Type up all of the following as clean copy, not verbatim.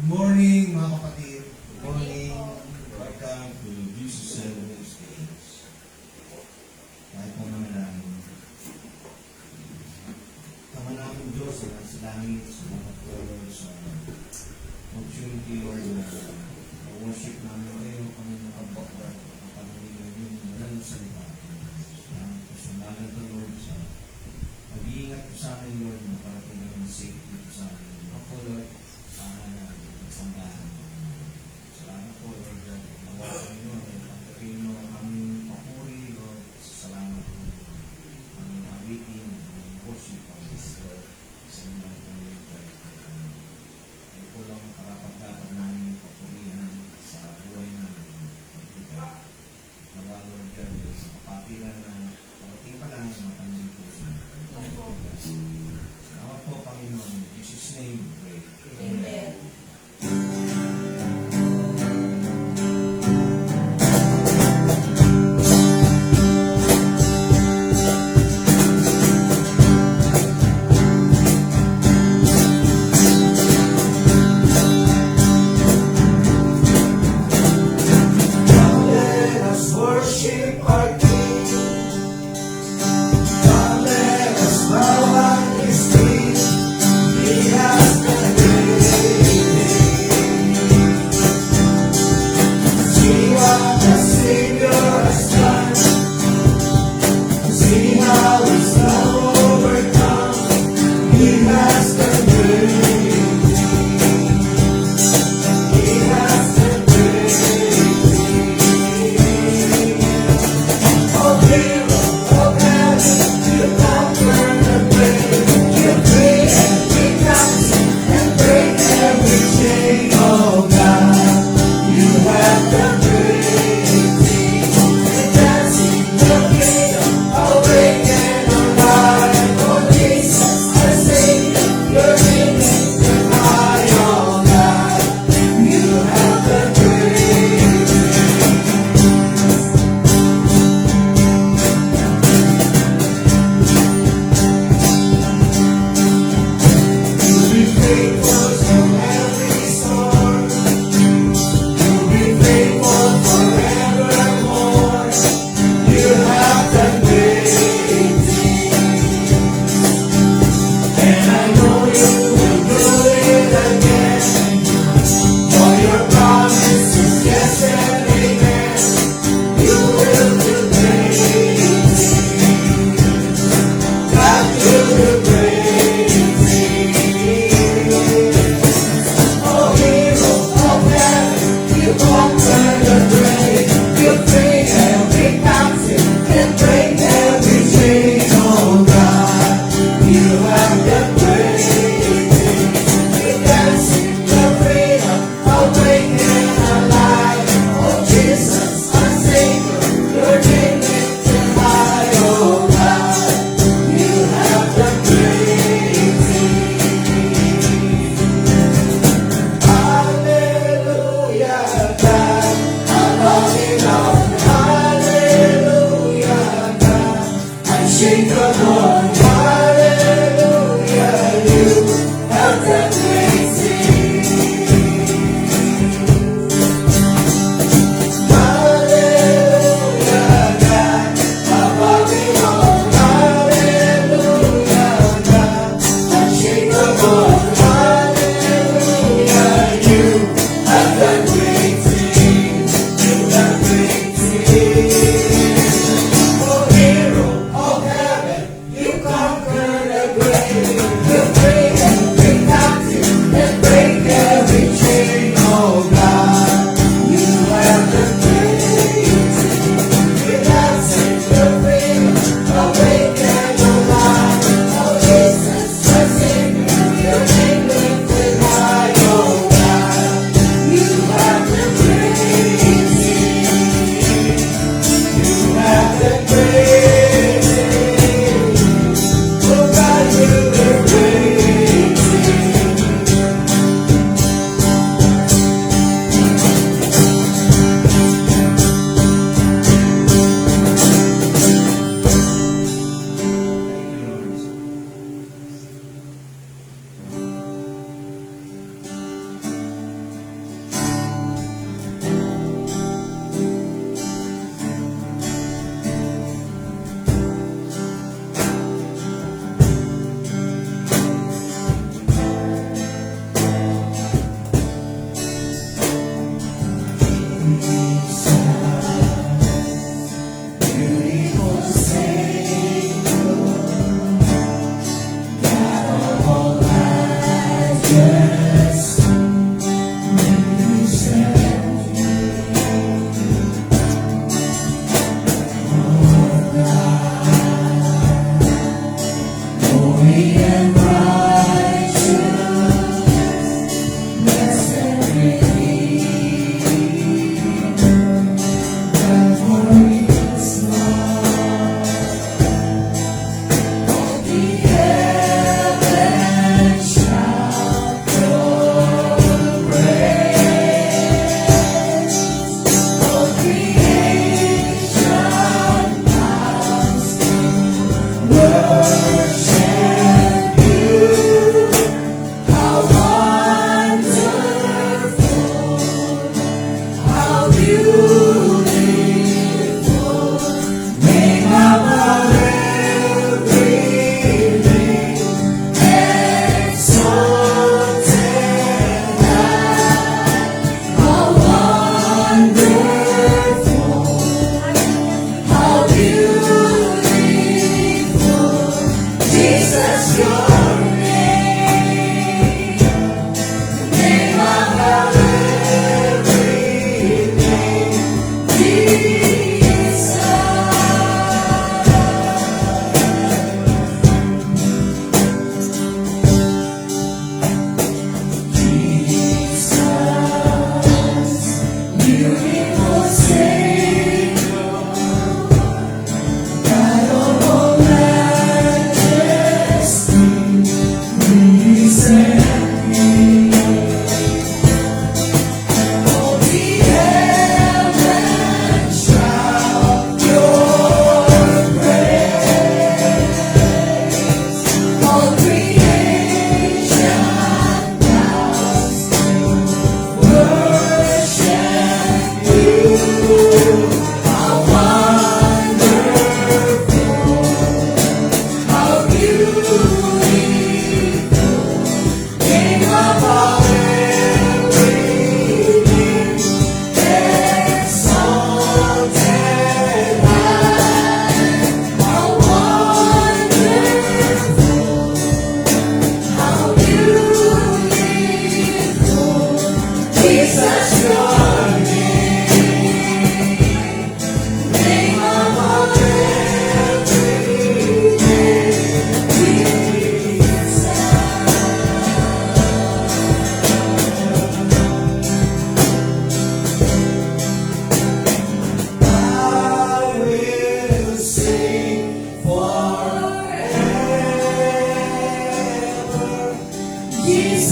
morning mga kapatid. Good morning. Welcome to Jesus Celebrate Stage. Kahit po naman tama namin Diyos na sa langit, salamat po sa opportunity Lord na worship namin kayo kami nakabakwa ang pamilya yung malang salita. Salamat po sa ngalan ko Lord sa mag-iingat po sa amin Lord na parating namin safety po sa amin. Ako Lord, sana na sanggahan. Salamat po, Lord God. Nawa kami nun. Pagkakin mo ang aming papuri, Lord. Salamat po. Aming awitin, aming worship, aming Lord. Sa mga kami, Lord. Ay po lang karapat-dapat namin papurihan sa buhay namin. Nawa, Lord God, sa kapatilan na parating pa lang sa matangin po sa salamat po, Panginoon. In Jesus' name, we pray. Amen.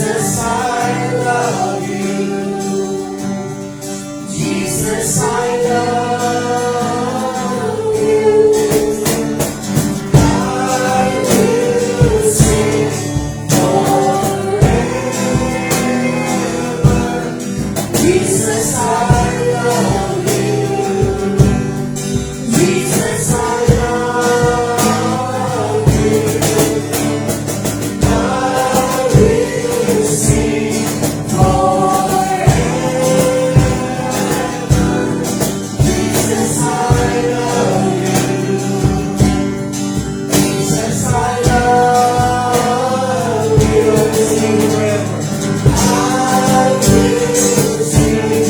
Jesus, I love you. Jesus, I love you. I will sing forever. Jesus, I love you. Jesus, I love you. I will sing forever. Jesus, I love you. Jesus, I love you. Sing forever. I will sing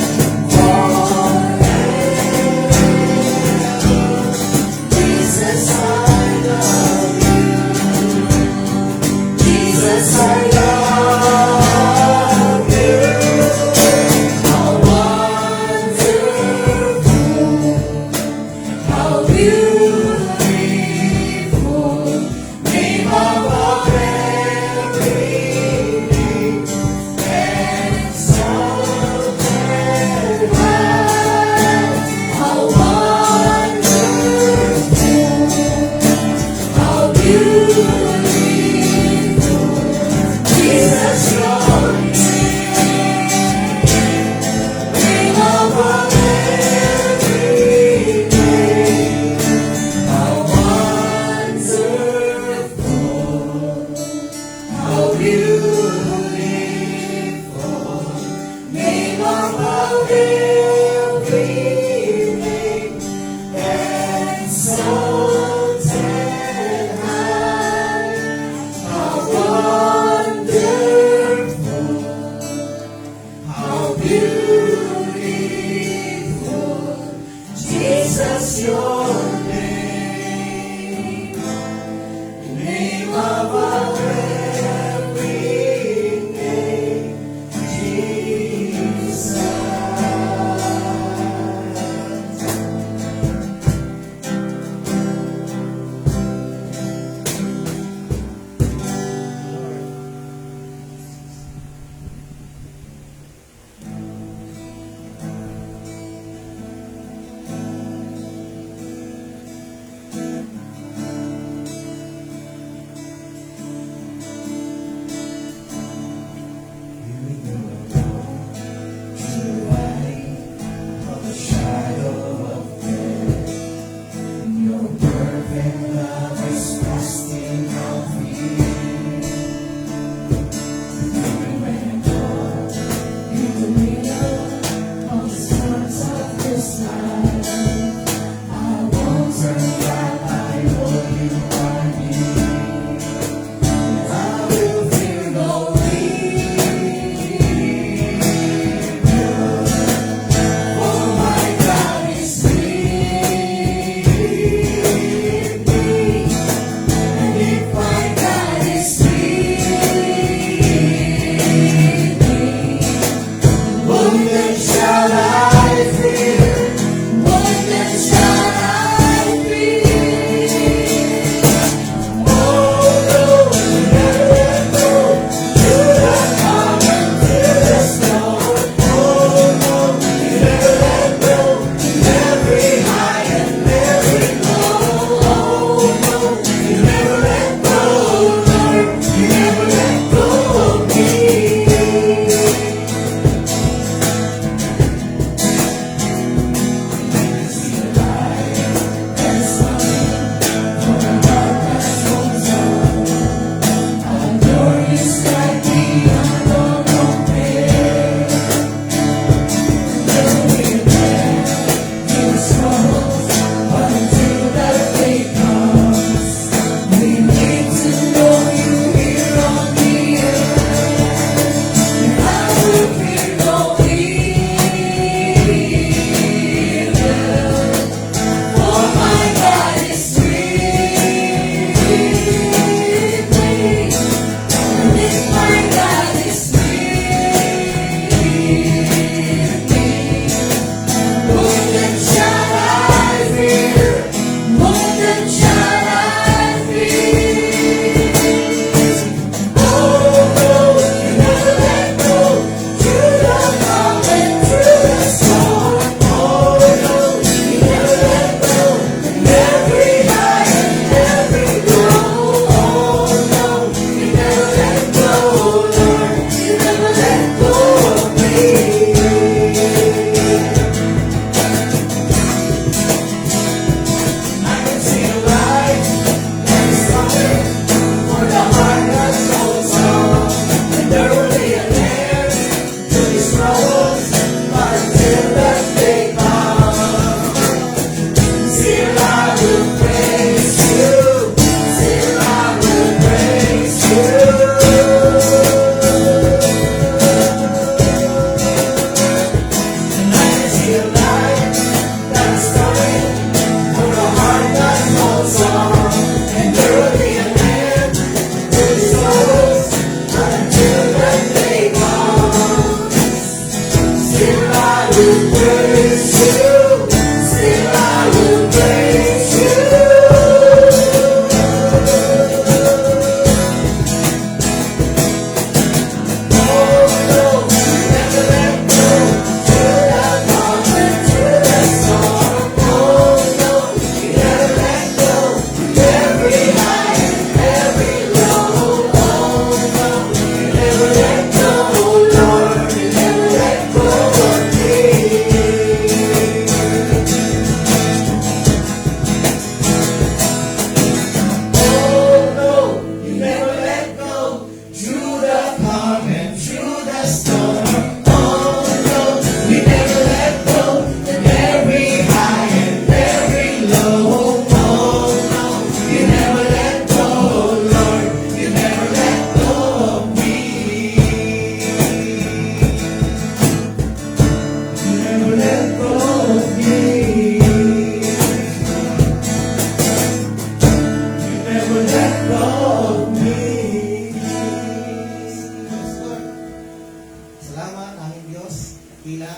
Salamat, aming Diyos, tila,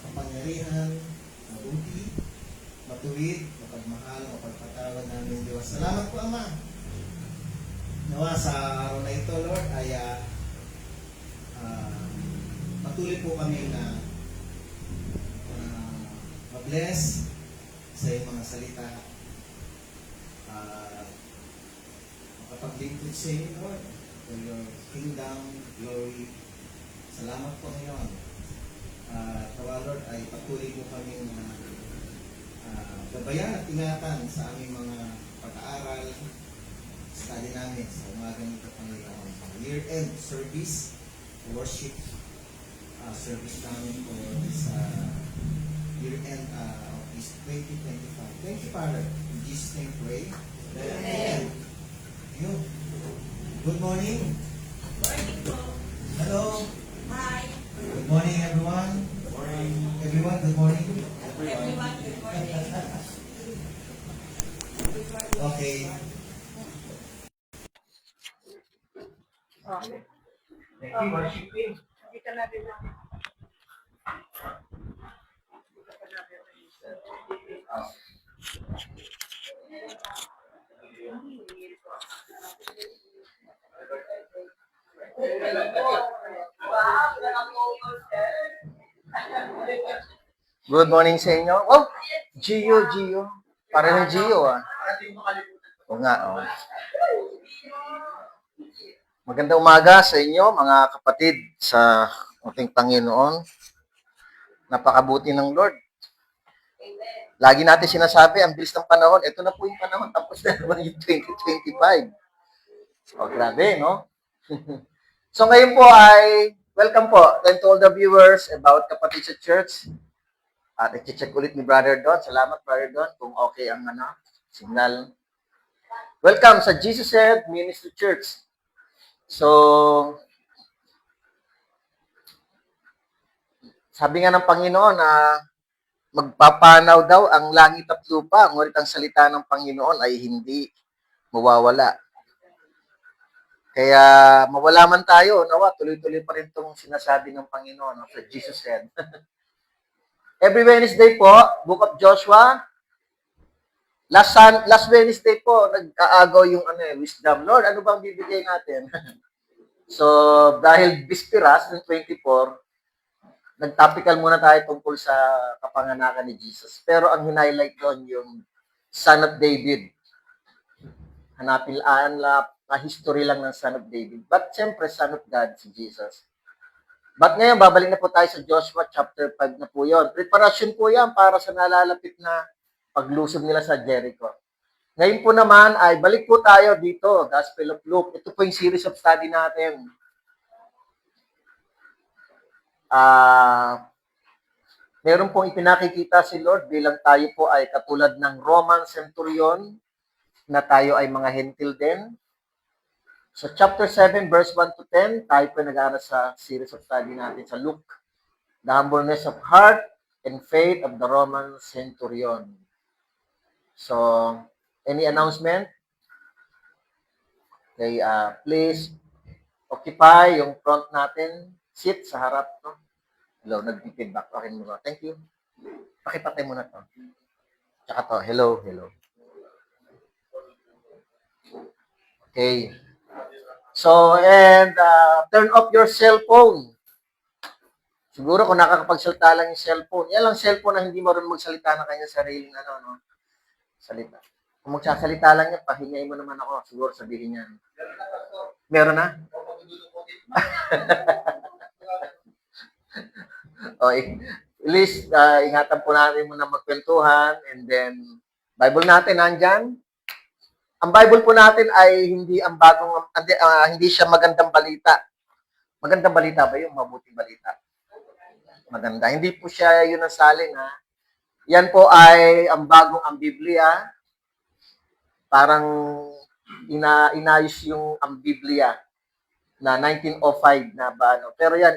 kapangyarihan, mabuti, matuwid, mapagmahal, mapagpatawad namin Diyos. Salamat po, Ama. Nawa sa araw na ito, Lord, ay patuloy po kami na ma-bless sa iyong mga salita. Makapaglingkod sa iyo, Lord, for your kingdom, glory. Salamat po ngayon. Tawa, Lord, ay patuloy po kami gabayan at ingatan sa aming mga pag-aaral, study namin sa umaga nito, Panginoon. Year-end service, worship service namin for this year-end of this 2025. Thank you, Father. In Jesus' name pray. Amen. Yun. Good morning. Morning po. Hello. Hi. Good morning, everyone. Good morning. Everyone, good morning. Everyone, good morning. Okay. Thank you, worship team. Hindi ka natin Good morning sa inyo. Oh, Gio. Para ng Gio, ah. O nga, oh. Magandang umaga sa inyo, mga kapatid sa ating Panginoon. Napakabuti ng Lord. Lagi natin sinasabi, ang bilis ng panahon. Ito na po yung panahon, tapos na naman yung 2025. O, grabe, no? So, ngayon po ay, welcome po to all the viewers about Kapatid sa Church. At i-check ulit ni Brother Don. Salamat, Brother Don, kung okay ang signal. Welcome sa Jesus Said Ministry Church. So, sabi nga ng Panginoon na magpapanaw daw ang langit at lupa, ngunit ang salita ng Panginoon ay hindi mawawala. Kaya mawala man tayo, nawa, tuloy-tuloy pa rin itong sinasabi ng Panginoon sa Jesus Said. Every Wednesday po, Book of Joshua. Last Wednesday po, nag-aagaw yung wisdom. Lord, ano bang bibigay natin? So, dahil Bispiras ng 24, nag-topical muna tayo tungkol sa kapanganakan ni Jesus. Pero ang hinighlight doon yung Son of David. Hanapin na history lang ng Son of David. But siyempre, Son of God, si Jesus. But ngayon, babalik na po tayo sa Joshua chapter 5 na po yun. Preparasyon po yan para sa nalalapit na paglusob nila sa Jericho. Ngayon po naman ay balik po tayo dito, Gospel of Luke. Ito po yung series of study natin. Meron pong ipinakikita si Lord bilang tayo po ay katulad ng Roman centurion na tayo ay mga hentil din. So, chapter 7, verse 1 to 10, tayo po nag-aaral sa series of study natin sa Luke. The humbleness of heart and faith of the Roman centurion. So, any announcement? Okay, please occupy yung front natin. Sit sa harap. No? Hello, nag-feedback. Okay muna. Thank you. Pakipatay muna to. Tsaka to. Hello. Okay. So, and turn off your cell phone. Siguro kung nakakapagsalita lang yung cellphone, yan lang cellphone na hindi marunong magsalita na kanya sariling salita. Kung magsasalita lang yan, pahingay mo naman ako. Siguro sabihin niya. Meron na? Okay. Please, ingatan po natin muna magkwentuhan and then, Bible natin nandyan. Ang Bible po natin ay hindi ang hindi siya magandang balita. Magandang balita ba yung mabuting balita? Maganda. Hindi po siya yun ang salin, ha? Yan po ay ang Biblia. Parang inayos yung ang Biblia na 1905 na ba, no? Pero yan,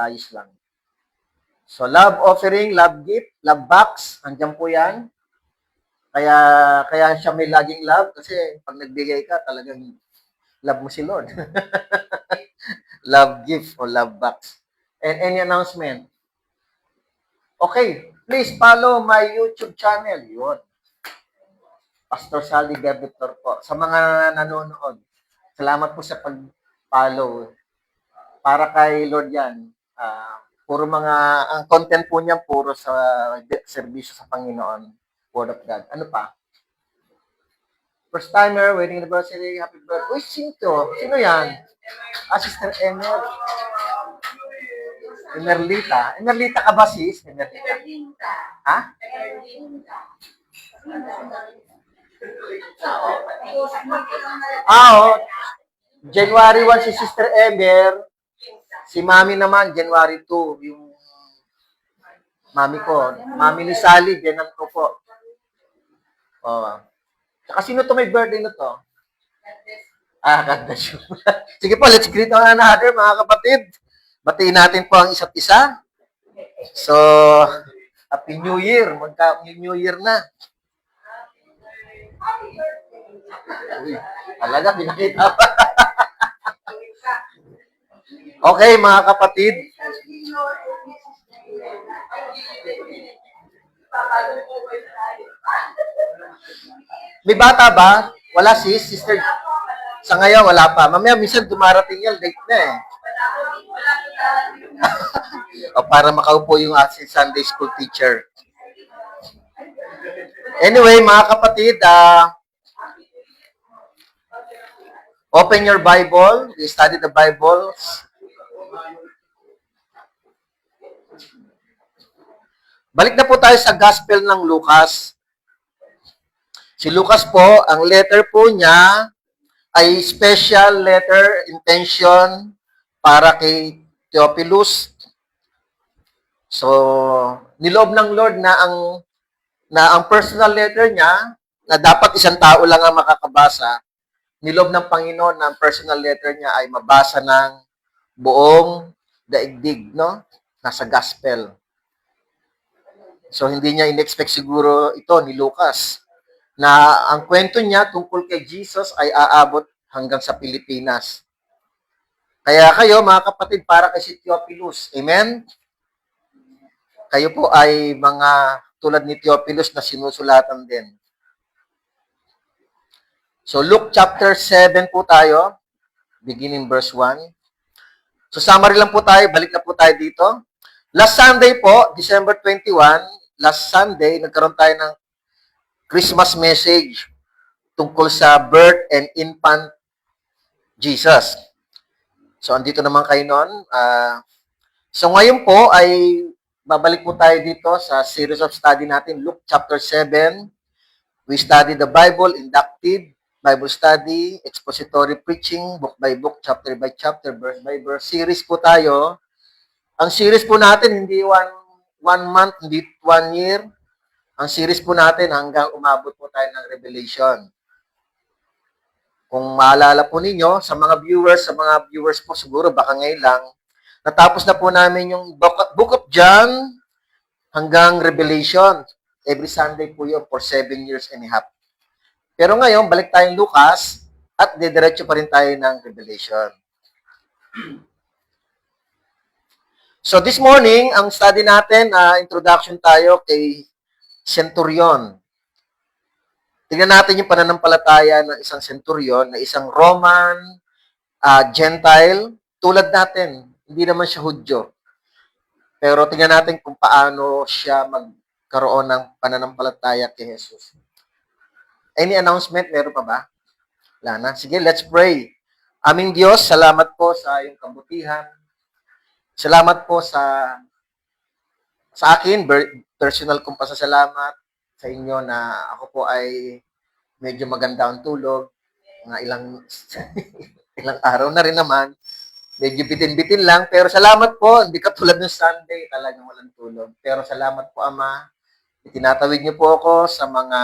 ayos lang. So, love offering, love gift, love box, andyan po yan. Kaya siya may laging love kasi pag nagbigay ka, talagang love mo si Lord. love gift or love box. And any announcement? Okay, please follow my YouTube channel. Yun. Pastor Sally Gabitor po. Sa mga nanonood, salamat po sa pag-follow. Para kay Lord yan. Puro mga, ang content po niya puro sa serbisyo sa Panginoon. Word of God. Ano pa? First timer, wedding anniversary, happy birthday. Uy, sino yan? Sister Emer. Emerlita. Emerlita ka ba, sis? Emerlita. Ha? Oo. January 1 si Sister Emer. Si Mami naman, January 2. Yung Mami ko. Mami ni Sally, Jenan ko po. Oh. Saka sino to may birthday na to? God bless you. Sige po, let's greet one another, mga kapatid. Batiin natin po ang isa't isa. So, Happy New Year. New Year na. Uy, talaga, pinakita pa. Okay, mga kapatid. May bata ba? Wala, sis? Sister? Sa ngayon, wala pa. Mamaya, minsan dumarating yan. Late na eh. O, para makaupo yung ating Sunday school teacher. Anyway, mga kapatid, open your Bible. We study the Bible. Balik na po tayo sa Gospel ng Lucas. Si Lucas po, ang letter po niya ay special letter intention para kay Theophilus. So, niloob ng Lord na ang personal letter niya, na dapat isang tao lang ang makakabasa, niloob ng Panginoon na ang personal letter niya ay mabasa ng buong daigdig, no? Nasa gospel. So, hindi niya in-expect siguro ito ni Lucas, na ang kwento niya tungkol kay Jesus ay aabot hanggang sa Pilipinas. Kaya kayo, mga kapatid, para kay si Theophilus. Amen? Kayo po ay mga tulad ni Theophilus na sinusulatan din. So, Luke chapter 7 po tayo, beginning verse 1. So, summary lang po tayo, balik na po tayo dito. Last Sunday po, December 21, last Sunday, nagkaroon tayo ng Christmas message tungkol sa birth and infant Jesus. So, andito naman kayo noon. So, ngayon po ay babalik po tayo dito sa series of study natin, Luke chapter 7. We study the Bible, inductive, Bible study, expository preaching, book by book, chapter by chapter, verse by verse. Series po tayo. Ang series po natin, hindi one month, hindi 1 year. Ang series po natin hanggang umabot po tayo ng Revelation. Kung maalala po ninyo, sa mga viewers po siguro, baka ngayon lang, natapos na po namin yung Book of John hanggang Revelation. Every Sunday po yun for 7 years and a half. Pero ngayon, balik tayong Lucas at didiretso pa rin tayo ng Revelation. So this morning, ang study natin, introduction tayo kay Centurion. Tingnan natin yung pananampalataya ng isang Centurion, na isang Roman, Gentile, tulad natin. Hindi naman siya Hudyo. Pero tingnan natin kung paano siya magkaroon ng pananampalataya kay Jesus. Any announcement? Meron pa ba? Wala na. Sige, let's pray. Aming Diyos, salamat po sa iyong kabutihan. Salamat po sa akin, personal kong pasasalamat sa inyo na ako po ay medyo maganda ang tulog. Mga ilang araw na rin naman. Medyo bitin-bitin lang. Pero salamat po. Hindi katulad ng Sunday. Talagang walang tulog. Pero salamat po, Ama. Itinatawid niyo po ako sa mga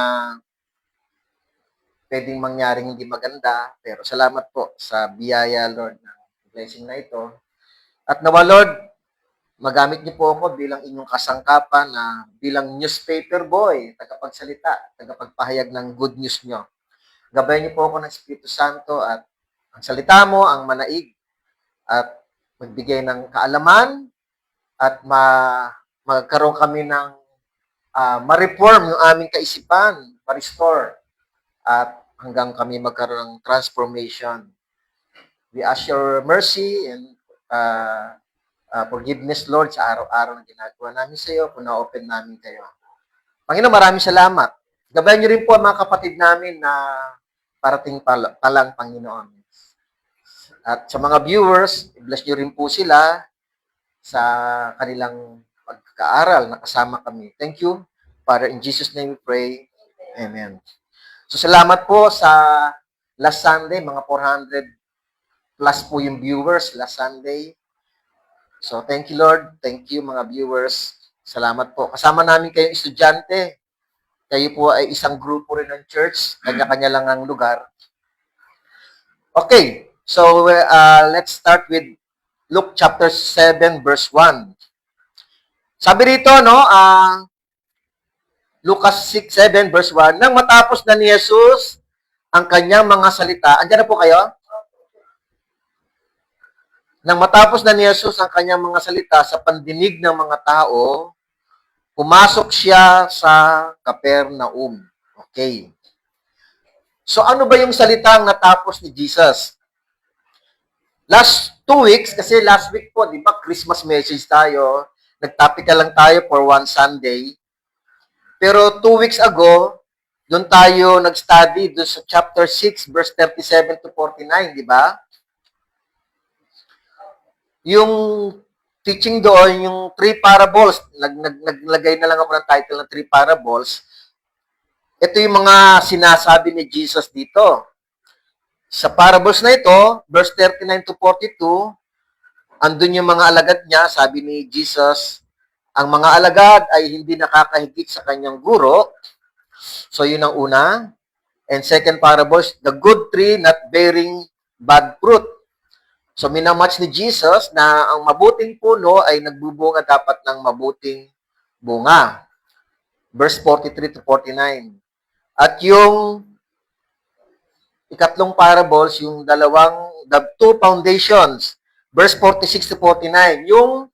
pwedeng mangyaring hindi maganda. Pero salamat po sa biyaya, Lord, ng blessing na ito. At nawa, Lord, magamit niyo po ako bilang inyong kasangkapan na bilang newspaper boy, tagapagsalita, tagapagpahayag ng good news niyo. Gabayan niyo po ako ng Espiritu Santo at ang salita mo, ang manaig, at magbigay ng kaalaman at magkaroon kami ng ma-reform yung aming kaisipan, ma-restore at hanggang kami magkaroon ng transformation. We ask your mercy and forgiveness, Lord, sa araw-araw na ginagawa namin sa iyo kung na-open namin kayo. Panginoon, maraming salamat. Gabayan niyo rin po ang mga kapatid namin na parating palang Panginoon. At sa mga viewers, bless niyo rin po sila sa kanilang pagkaaral na kasama kami. Thank you. Father, in Jesus' name we pray. Amen. So, salamat po sa last Sunday, mga 400 plus po yung viewers last Sunday. So, thank you, Lord. Thank you, mga viewers. Salamat po. Kasama namin kayong estudyante. Kayo po ay isang grupo rin ng church. Kanya-kanya lang ang lugar. Okay. So, let's start with Luke chapter 7, verse 1. Sabi rito, no, Lucas 6:7, verse 1, nang matapos na ni Jesus ang kanyang mga salita, andyan na po kayo? Nang matapos na ni Jesus ang kanyang mga salita sa pandinig ng mga tao, pumasok siya sa Capernaum. Okay. So ano ba yung salitang natapos ni Jesus? Last 2 weeks, kasi last week po, di ba, Christmas message tayo, nag-topical lang tayo for one Sunday. Pero 2 weeks ago, doon tayo nag-study doon sa chapter 6, verse 37 to 49, di ba? Yung teaching doon, yung 3 parables, naglagay na lang ako ng title ng 3 parables. Ito yung mga sinasabi ni Jesus dito. Sa parables na ito, verse 39 to 42, andun yung mga alagad niya, sabi ni Jesus, ang mga alagad ay hindi nakakahigit sa kanyang guro. So, yun ang una. And second parables, the good tree not bearing bad fruit. So, minamatch ni Jesus na ang mabuting puno ay nagbubunga dapat ng mabuting bunga. Verse 43 to 49. At yung ikatlong parables, yung the 2 foundations, verse 46 to 49. Yung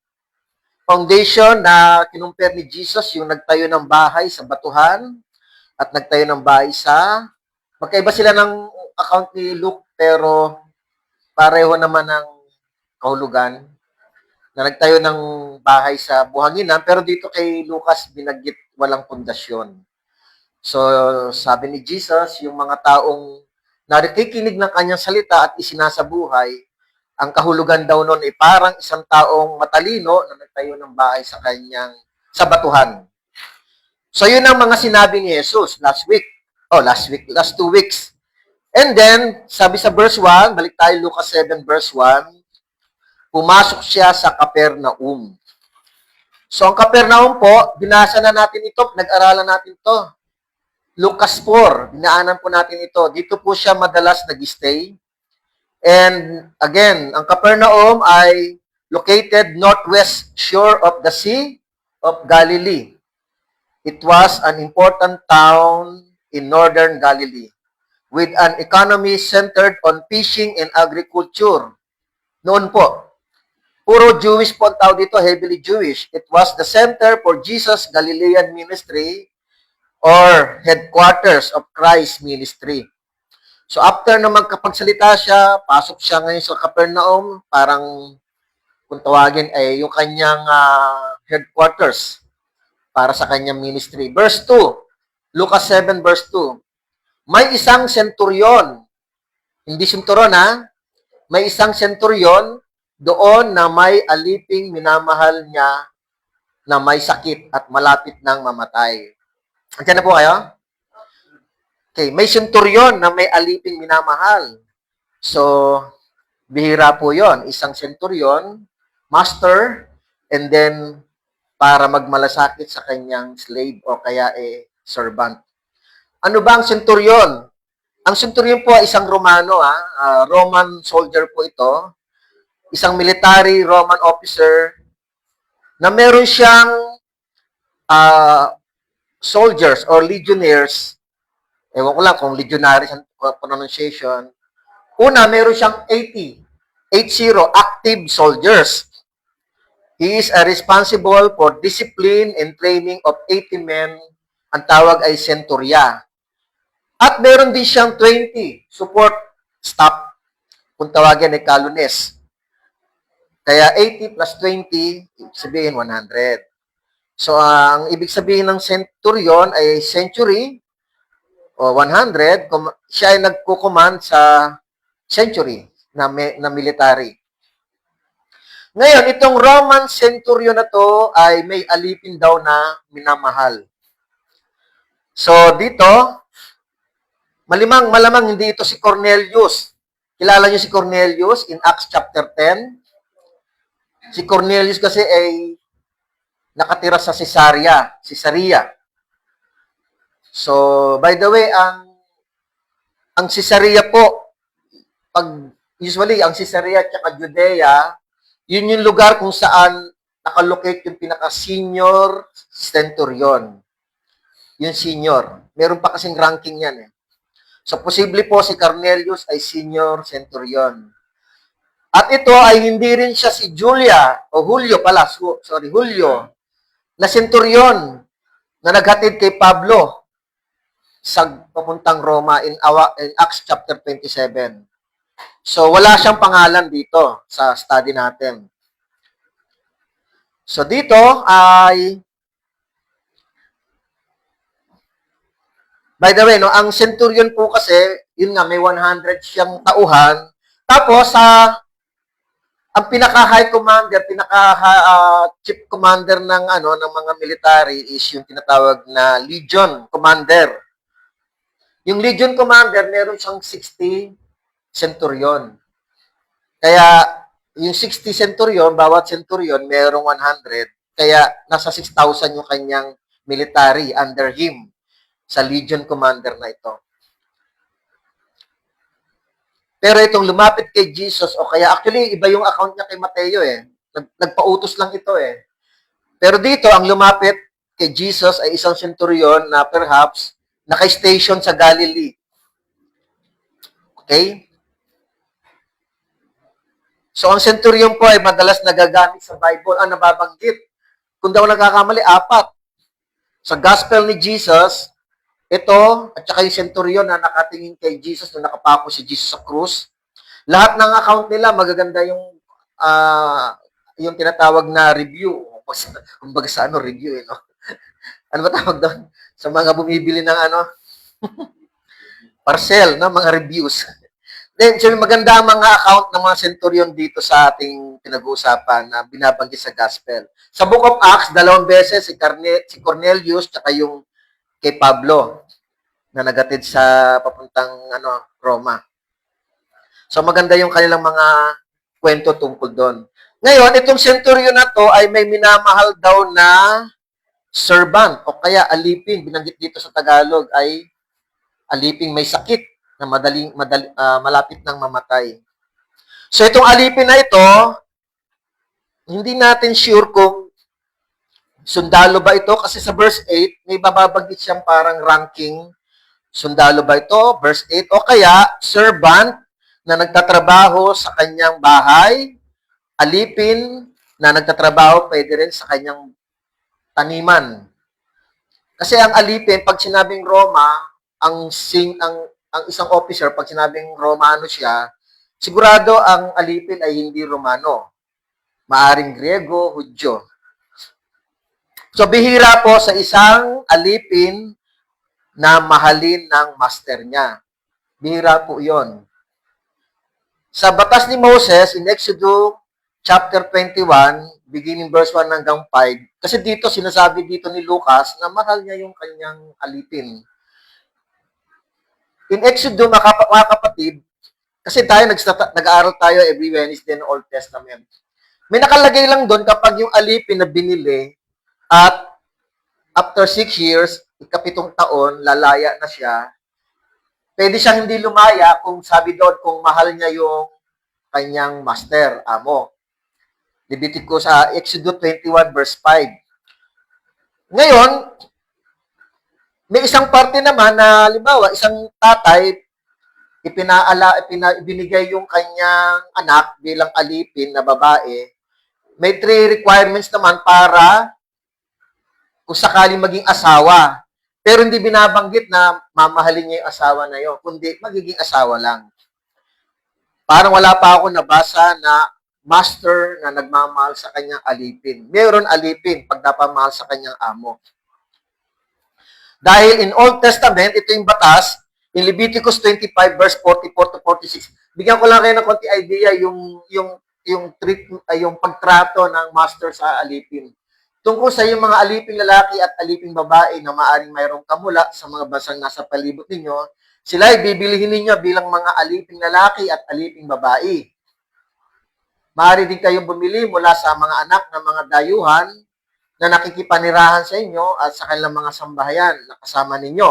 foundation na kinumpare ni Jesus, yung nagtayo ng bahay sa batuhan at nagtayo ng bahay sa, magkaiba sila ng account ni Luke, pero pareho naman ng kahulugan na nagtayo ng bahay sa buhanginan, pero dito kay Lucas binanggit walang pundasyon. So, sabi ni Jesus, yung mga taong nakikinig ng kanyang salita at isinasabuhay, ang kahulugan daw noon ay parang isang taong matalino na nagtayo ng bahay sa batuhan. So, yun ang mga sinabi ni Jesus last 2 weeks. And then, sabi sa verse 1, balik tayo Lucas 7 verse 1, pumasok siya sa Capernaum. So, ang Capernaum po, binasa na natin ito, nag-aralan natin ito. Lucas 4, binaanan po natin ito. Dito po siya madalas nag-stay. And again, ang Capernaum ay located northwest shore of the Sea of Galilee. It was an important town in northern Galilee with an economy centered on fishing and agriculture. Noon po, puro Jewish po ang tao dito, heavily Jewish. It was the center for Jesus' Galilean ministry or headquarters of Christ's ministry. So after na magkapagsalita siya, pasok siya ngayon sa Capernaum, parang kung tawagin ay yung kanyang headquarters para sa kanyang ministry. Verse 2, Lucas 7 verse 2, may isang centurion, hindi senturon may isang centurion doon na may aliping minamahal niya na may sakit at malapit nang mamatay. Andiyan na po kayo? Okay, may centurion na may aliping minamahal. So, bihira po yon, isang centurion, master, and then para magmalasakit sa kanyang slave o kaya servant. Ano ba ang centurion? Ang centurion po ay isang Romano, Roman soldier po ito. Isang military Roman officer na meron siyang soldiers or legionnaires. Ewan ko lang kung legionaries ang pronunciation. Una, meron siyang 80. active soldiers. He is responsible for discipline and training of 80 men. Ang tawag ay centurya. At meron din siyang 20 support staff. Kung tawagin ay colonist. Kaya 80 plus 20, ibig sabihin 100. So, ang ibig sabihin ng centurion ay century o 100. Siya ay nagkukommand sa century na military. Ngayon, itong Roman centurion na to ay may alipin daw na minamahal. So, dito, malamang hindi ito si Cornelius. Kilala niyo si Cornelius in Acts chapter 10? Si Cornelius kasi ay nakatira sa Caesarea. So, by the way, ang Caesarea po, usually, ang Caesarea at Judea, yun yung lugar kung saan nakalocate yung pinaka-senior centurion. Yung senior. Meron pa kasing ranking yan eh. So, posible po si Cornelius ay senior centurion. At ito ay hindi rin siya si Julio, na centurion na naghatid kay Pablo sa papuntang Roma in Acts chapter 27. So, wala siyang pangalan dito sa study natin. So, dito ay by the way, no, ang centurion po kasi, yun nga, may 100 siyang tauhan. Tapos, ang pinaka-high commander, chief commander ng mga military is yung tinatawag na Legion Commander. Yung Legion Commander, meron siyang 60 centurion. Kaya, yung 60 centurion, bawat centurion, merong 100. Kaya, nasa 6,000 yung kanyang military under him sa Legion Commander na ito. Pero itong lumapit kay Jesus, o kaya actually, iba yung account niya kay Mateo eh. Nagpautos lang ito eh. Pero dito, ang lumapit kay Jesus ay isang centurion na perhaps naka-station sa Galilee. Okay? So, ang centurion po ay madalas nagagamit sa Bible. Nababanggit. Kung daw nagkakamali, 4. Sa Gospel ni Jesus, ito, at saka yung centurion na nakatingin kay Jesus, na nakapako si Jesus sa krus, lahat ng account nila, magaganda yung tinatawag na review. Kumbaga sa review no? Ano ba tawag doon? Sa mga bumibili ng parcel, no? Mga reviews. Then, so maganda ang mga account ng mga centurion dito sa ating pinag-uusapan na binabanggit sa Gospel. Sa Book of Acts, 2 beses si Cornelius, tsaka yung kay Pablo na nagatid sa papuntang Roma. So maganda yung kanilang mga kwento tungkol doon. Ngayon, itong centurion na to ay may minamahal daw na servant o kaya alipin. Binanggit dito sa Tagalog ay aliping may sakit na malapit nang mamatay. So itong alipin na ito, hindi natin sure kung sundalo ba ito? Kasi sa verse 8, may bababanggit siyang parang ranking. Sundalo ba ito? Verse 8. O kaya, servant na nagtatrabaho sa kanyang bahay. Alipin na nagtatrabaho pwede rin sa kanyang taniman. Kasi ang alipin, pag sinabing Roma, ang isang officer, pag sinabing Romano siya, sigurado ang alipin ay hindi Romano. Maaring Griego, Hudyo. So, bihira po sa isang alipin na mahalin ng master niya. Bihira po yon. Sa batas ni Moses, in Exodus chapter 21, beginning verse 1 hanggang 5, kasi dito, sinasabi dito ni Lucas na mahal niya yung kanyang alipin. In Exodus, mga kapatid, kasi nag-aaral tayo every Wednesday ng Old Testament. May nakalagay lang doon kapag yung alipin na binili, at after 6 years, 7 taon, lalaya na siya, pwede siyang hindi lumaya kung sabi doon kung mahal niya yung kanyang master, amo. Leviticus, Exodus 21 verse 5. Ngayon, may isang parte naman na, halimbawa, isang tatay, ibinigay yung kanyang anak bilang alipin na babae, may 3 requirements naman para kung sakaling maging asawa. Pero hindi binabanggit na mamahalin niya yung asawa na yun, kundi magiging asawa lang. Parang wala pa ako nabasa na master na nagmamahal sa kanyang alipin. Mayroon alipin pag napamahal sa kanyang amo. Dahil in Old Testament, ito yung batas, in Leviticus 25 verse 44 to 46. Bigyan ko lang kayo ng konti idea yung pagtrato ng master sa alipin. Tungkol sa yung mga aliping lalaki at aliping babae na maaaring mayroong kamula sa mga bansang nasa palibot ninyo, sila ay bibilihin ninyo bilang mga aliping lalaki at aliping babae. Maaari din kayong bumili mula sa mga anak ng mga dayuhan na nakikipanirahan sa inyo at sa kanilang mga sambahayan na kasama ninyo,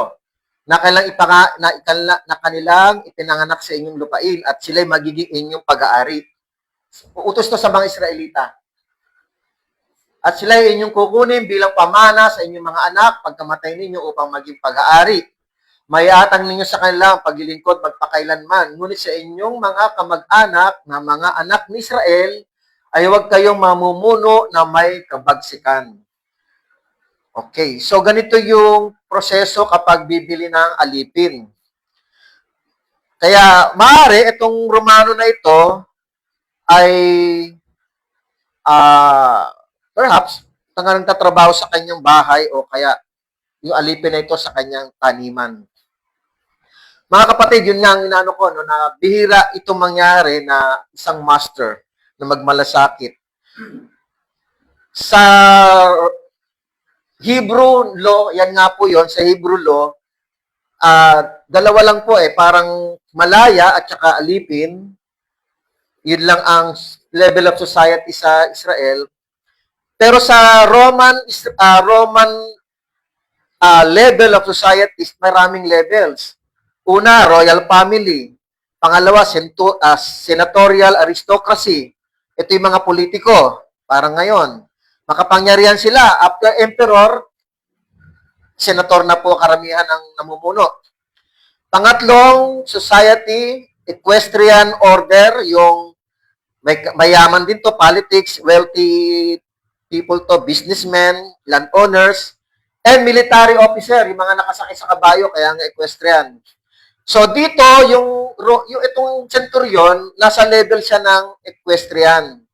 na kanilang ipinanganak sa inyong lupain at sila'y magiging inyong pag-aari. Utos to sa mga Israelita. At sila ay inyong kukunin bilang pamana sa inyong mga anak pagkamatay ninyo upang maging pag-aari. Mayatang ninyo sa kanila ang paglilingkod magpakailanman. Ngunit sa inyong mga kamag-anak na mga anak ni Israel, ay huwag kayong mamumuno na may kabagsikan. Okay, so ganito yung proseso kapag bibili ng alipin. Kaya maaari itong Romano na ito ay perhaps hanggang nagtatrabaho sa kanyang bahay o kaya yung alipin na ito sa kanyang taniman. Mga kapatid, yun nga ang inano ko, no, na bihira itong mangyari na isang master na magmalasakit. Sa Hebrew law, yan nga po yon sa Hebrew law, dalawa lang po parang malaya at saka alipin. Yun lang ang level of society sa Israel. Pero sa Roman level of society, maraming levels. Una, royal family. Pangalawa, senatorial aristocracy. Ito yung mga politiko. Parang ngayon. Makapangyarihan sila. After emperor, senator na po karamihan ang namumuno. Pangatlong, society, equestrian order, yung mayaman din to, politics, wealthy people to, businessmen, landowners, and military officer, yung mga nakasakay sa kabayo, kaya nga equestrian. So dito, yung itong centurion, nasa level siya ng equestrian,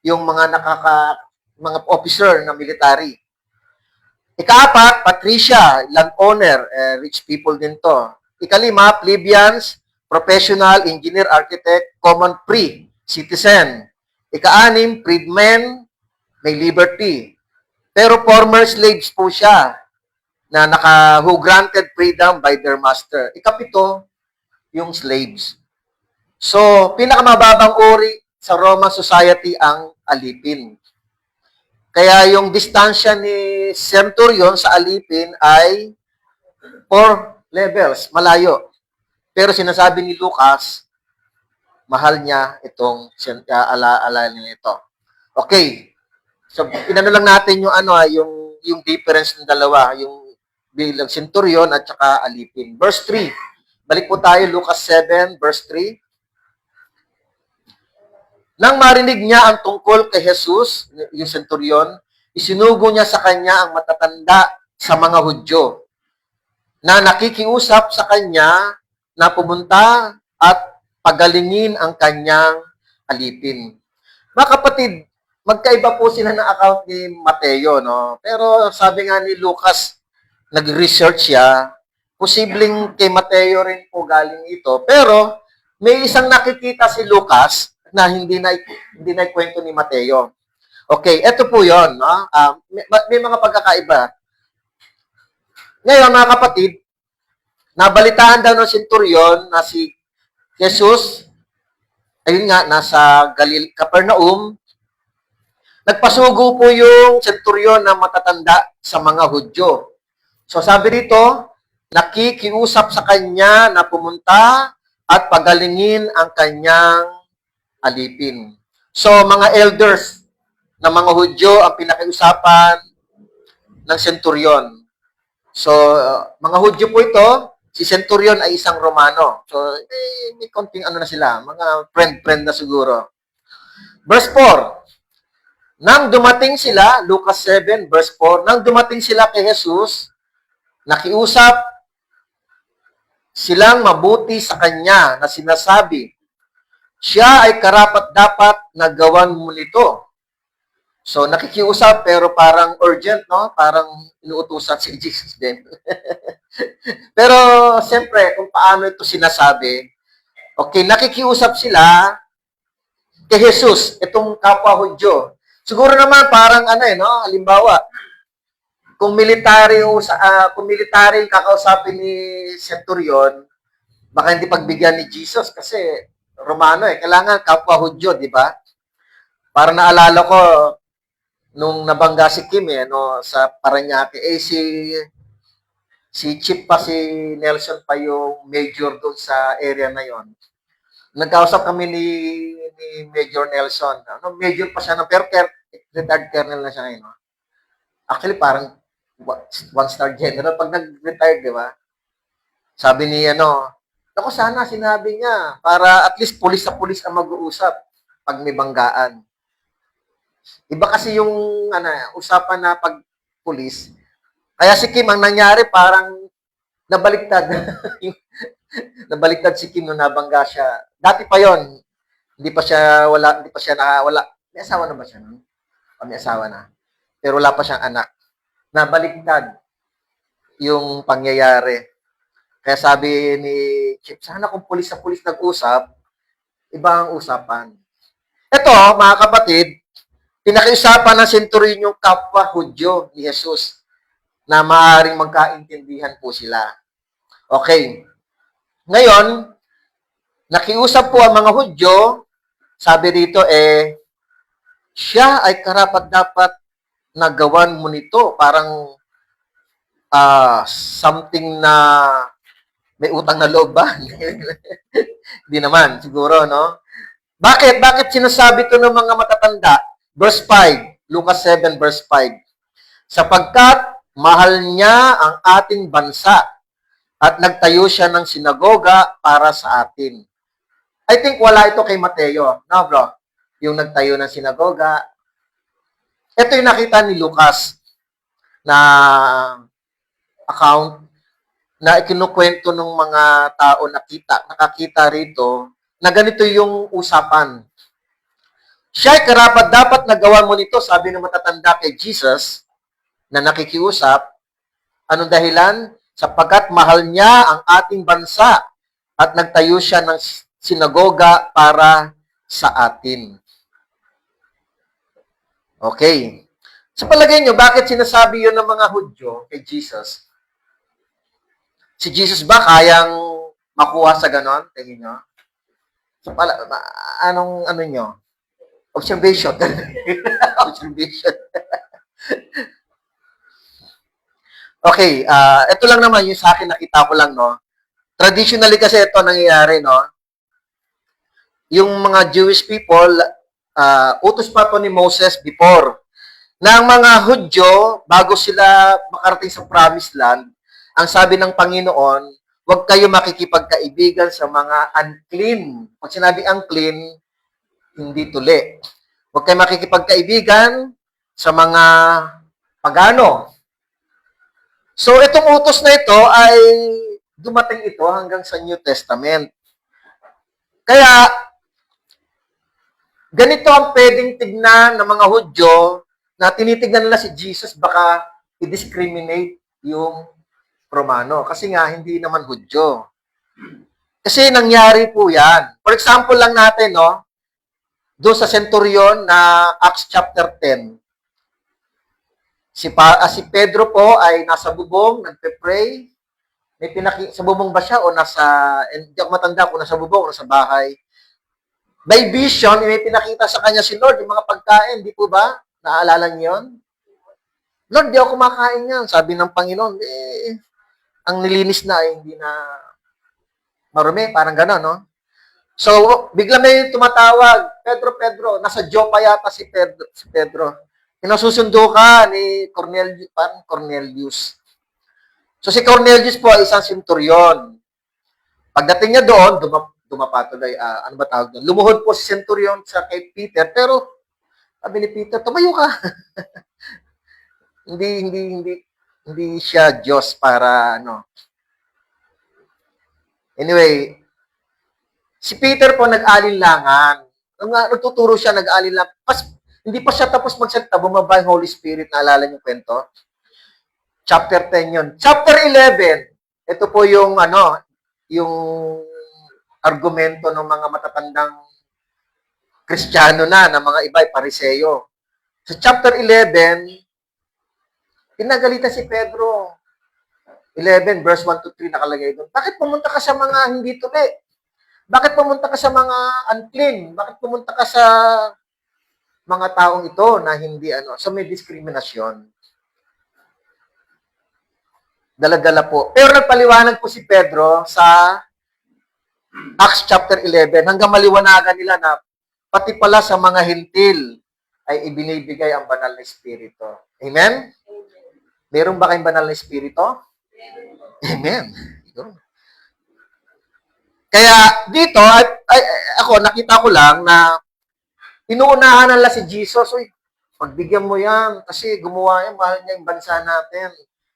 yung mga mga officer na military. Ika-4, patricia, landowner, rich people din to. Ika-5, plebeians, professional, engineer, architect, common free, citizen. Ika-6, freedmen, may liberty. Pero former slaves po siya na who granted freedom by their master. Ika-7, yung slaves. So, pinakamababang uri sa Roman society ang alipin. Kaya yung distansya ni centurion sa alipin ay 4 levels, malayo. Pero sinasabi ni Lucas, mahal niya itong ala nito. Okay. So, inano lang natin yung yung difference ng dalawa, yung bilang centurion at saka alipin. Verse 3. Balik po tayo, Lucas 7, verse 3. Nang marinig niya ang tungkol kay Jesus, yung centurion, isinugo niya sa kanya ang matatanda sa mga Hudyo na nakikiusap sa kanya na pumunta at pagalingin ang kanyang alipin. Mga kapatid, magkaiba po sila ng account ni Mateo, no? Pero sabi nga ni Lucas, nag-research siya, posibleng kay Mateo rin po galing ito. Pero may isang nakikita si Lucas na hindi na kwento ni Mateo. Okay, eto po 'yon, no? May mga pagkakaiba. Ngayon, mga kapatid, nabalitaan daw ng centurion na si Jesus, ayun nga, nasa Capernaum. Nagpasugo po yung centurion na matatanda sa mga Hudyo. So sabi dito, nakikiusap sa kanya na pumunta at pagalingin ang kanyang alipin. So mga elders ng mga Hudyo ang pinakiusapan ng centurion. So mga Hudyo po ito, Si Centurion ay isang Romano. So, may konting ano na sila, mga friend-friend na siguro. Verse 4. Nang dumating sila, Lucas 7, verse 4, nang dumating sila kay Jesus, nakiusap silang mabuti sa kanya na sinasabi, siya ay karapat-dapat na gawan mo nito. So, nakikiusap pero parang urgent, no? Parang inuutusan si Jesus din. Pero, siyempre, kung paano ito sinasabi, okay, nakikiusap sila kay Jesus, itong kapwa Hudyo. Siguro naman parang ano no, halimbawa, kung military yung kakausapin ni Centurion, baka hindi pagbigyan ni Jesus kasi Romano kailangan kapwa Hudyo, di ba? Para naalala ko nung nabangga si Kim no, sa Parañaque, si Chief pa si Nelson pa yung major doon sa area na yon. Nagkausap kami ni Major Nelson. Ano, major pa siya, pero retired colonel na siya ngayon. No? Actually, parang one-star general. Pag nag-retired, di ba? Sabi ni, ako sana sinabi niya, para at least pulis sa pulis ang mag-uusap pag may banggaan. Iba kasi yung usapan na pag pulis. Kaya si Kim, ang nangyari, parang nabaliktad. Nabaliktad si Kim nung nabangga siya. Dati pa yon, hindi pa siya wala. May asawa na ba siya nun? May asawa na. Pero wala pa siyang anak. Nabaliktad yung pangyayari. Kaya sabi ni Chip, sana kung pulis sa pulis nag-usap, iba ang usapan. Ito, mga kapatid, pinakiusapan ng Centurion yung kapwa Hudyo ni Jesus na maaaring magkaintindihan po sila. Okay. Ngayon, nakiusap po ang mga Hudyo, sabi dito siya ay karapat-dapat na gawan mo nito. Parang something na may utang na loob ba? Hindi naman, siguro, no? Bakit? Bakit sinasabi ito ng mga matatanda? Verse 5, Lucas 7, verse 5. Sapagkat mahal niya ang ating bansa at nagtayo siya ng sinagoga para sa atin. I think wala ito kay Mateo. No, bro? Yung nagtayo ng sinagoga. Ito yung nakita ni Lucas na account na ikinukwento ng mga tao nakakita rito na ganito yung usapan. Siya ay karapat-dapat na gawan mo nito, sabi ng matatanda kay Jesus na nakikiusap. Anong dahilan? Sapagkat mahal niya ang ating bansa at nagtayo siya ng sinagoga para sa atin. Okay. Sa palagay nyo, bakit sinasabi yun ng mga Hudyo kay Jesus? Si Jesus ba kayang makuha sa ganon? Tingin nyo? So, anong nyo? Observation. Observation. Okay, ito lang naman yung sa akin, nakita ko lang, no? Traditionally kasi ito nangyayari, no? Yung mga Jewish people, utos pa to ni Moses before, na ang mga Hudyo, bago sila makarating sa Promised Land, ang sabi ng Panginoon, huwag kayo makikipagkaibigan sa mga unclean. Pag sinabi unclean, hindi tuli. Huwag kayo makikipagkaibigan sa mga pagano. So, itong utos na ito ay dumating ito hanggang sa New Testament. Kaya, ganito ang pwedeng tignan ng mga Hudyo na tinitignan nila si Jesus, baka i-discriminate yung Romano. Kasi nga, hindi naman Hudyo. Kasi nangyari po yan. For example lang natin, no? Doon sa Centurion na Acts chapter 10. Si Pedro po ay nasa bubong, nagpe-pray. Sa bubong ba siya o hindi ako matanda kung nasa bubong o nasa bahay. By vision, may pinakita sa kanya si Lord, yung mga pagkain, di po ba? Naaalala niyo yun? Lord, di ako kumakain yan. Sabi ng Panginoon, ang nilinis na ay hindi na marumi, parang gano'n, no? So, bigla may tumatawag, Pedro, nasa Joppa yata si Pedro. Pinasusundo ka ni Cornelius. So si Cornelius po ay isang centurion. Pagdating niya doon, dumapatuloy, ano ba tawag doon? Lumuhod po si centurion sa kay Peter, pero sabi ni Peter, tumayo ka. hindi siya Diyos para ano. Anyway, si Peter po nag-alinlangan. Nagtuturo siya, nag-alinlangan. Hindi pa siya tapos magsalita, bumaba yung Holy Spirit. Naalala niyo kwento? Chapter 10 yun. Chapter 11, ito po yung yung argumento ng mga matatandang Kristiyano ng mga iba, Pariseo. Sa chapter 11, pinagalitan si Pedro. 11, verse 1 to 3 nakalagay doon. Bakit pumunta ka sa mga hindi tuli? Bakit pumunta ka sa mga unclean? Bakit pumunta ka sa mga taong ito na hindi So may diskriminasyon. Dala-dala po. Pero nagpaliwanag po si Pedro sa Acts chapter 11 hanggang maliwanagan nila na pati pala sa mga hintil ay ibinibigay ang banal na espiritu. Amen? Meron ba kayong banal na espiritu? Amen. Kaya dito, ako, nakita ko lang na inuunahan nila si Jesus. Uy, pagbigyan mo yan kasi gumawa yan, mahal niya yung bansa natin.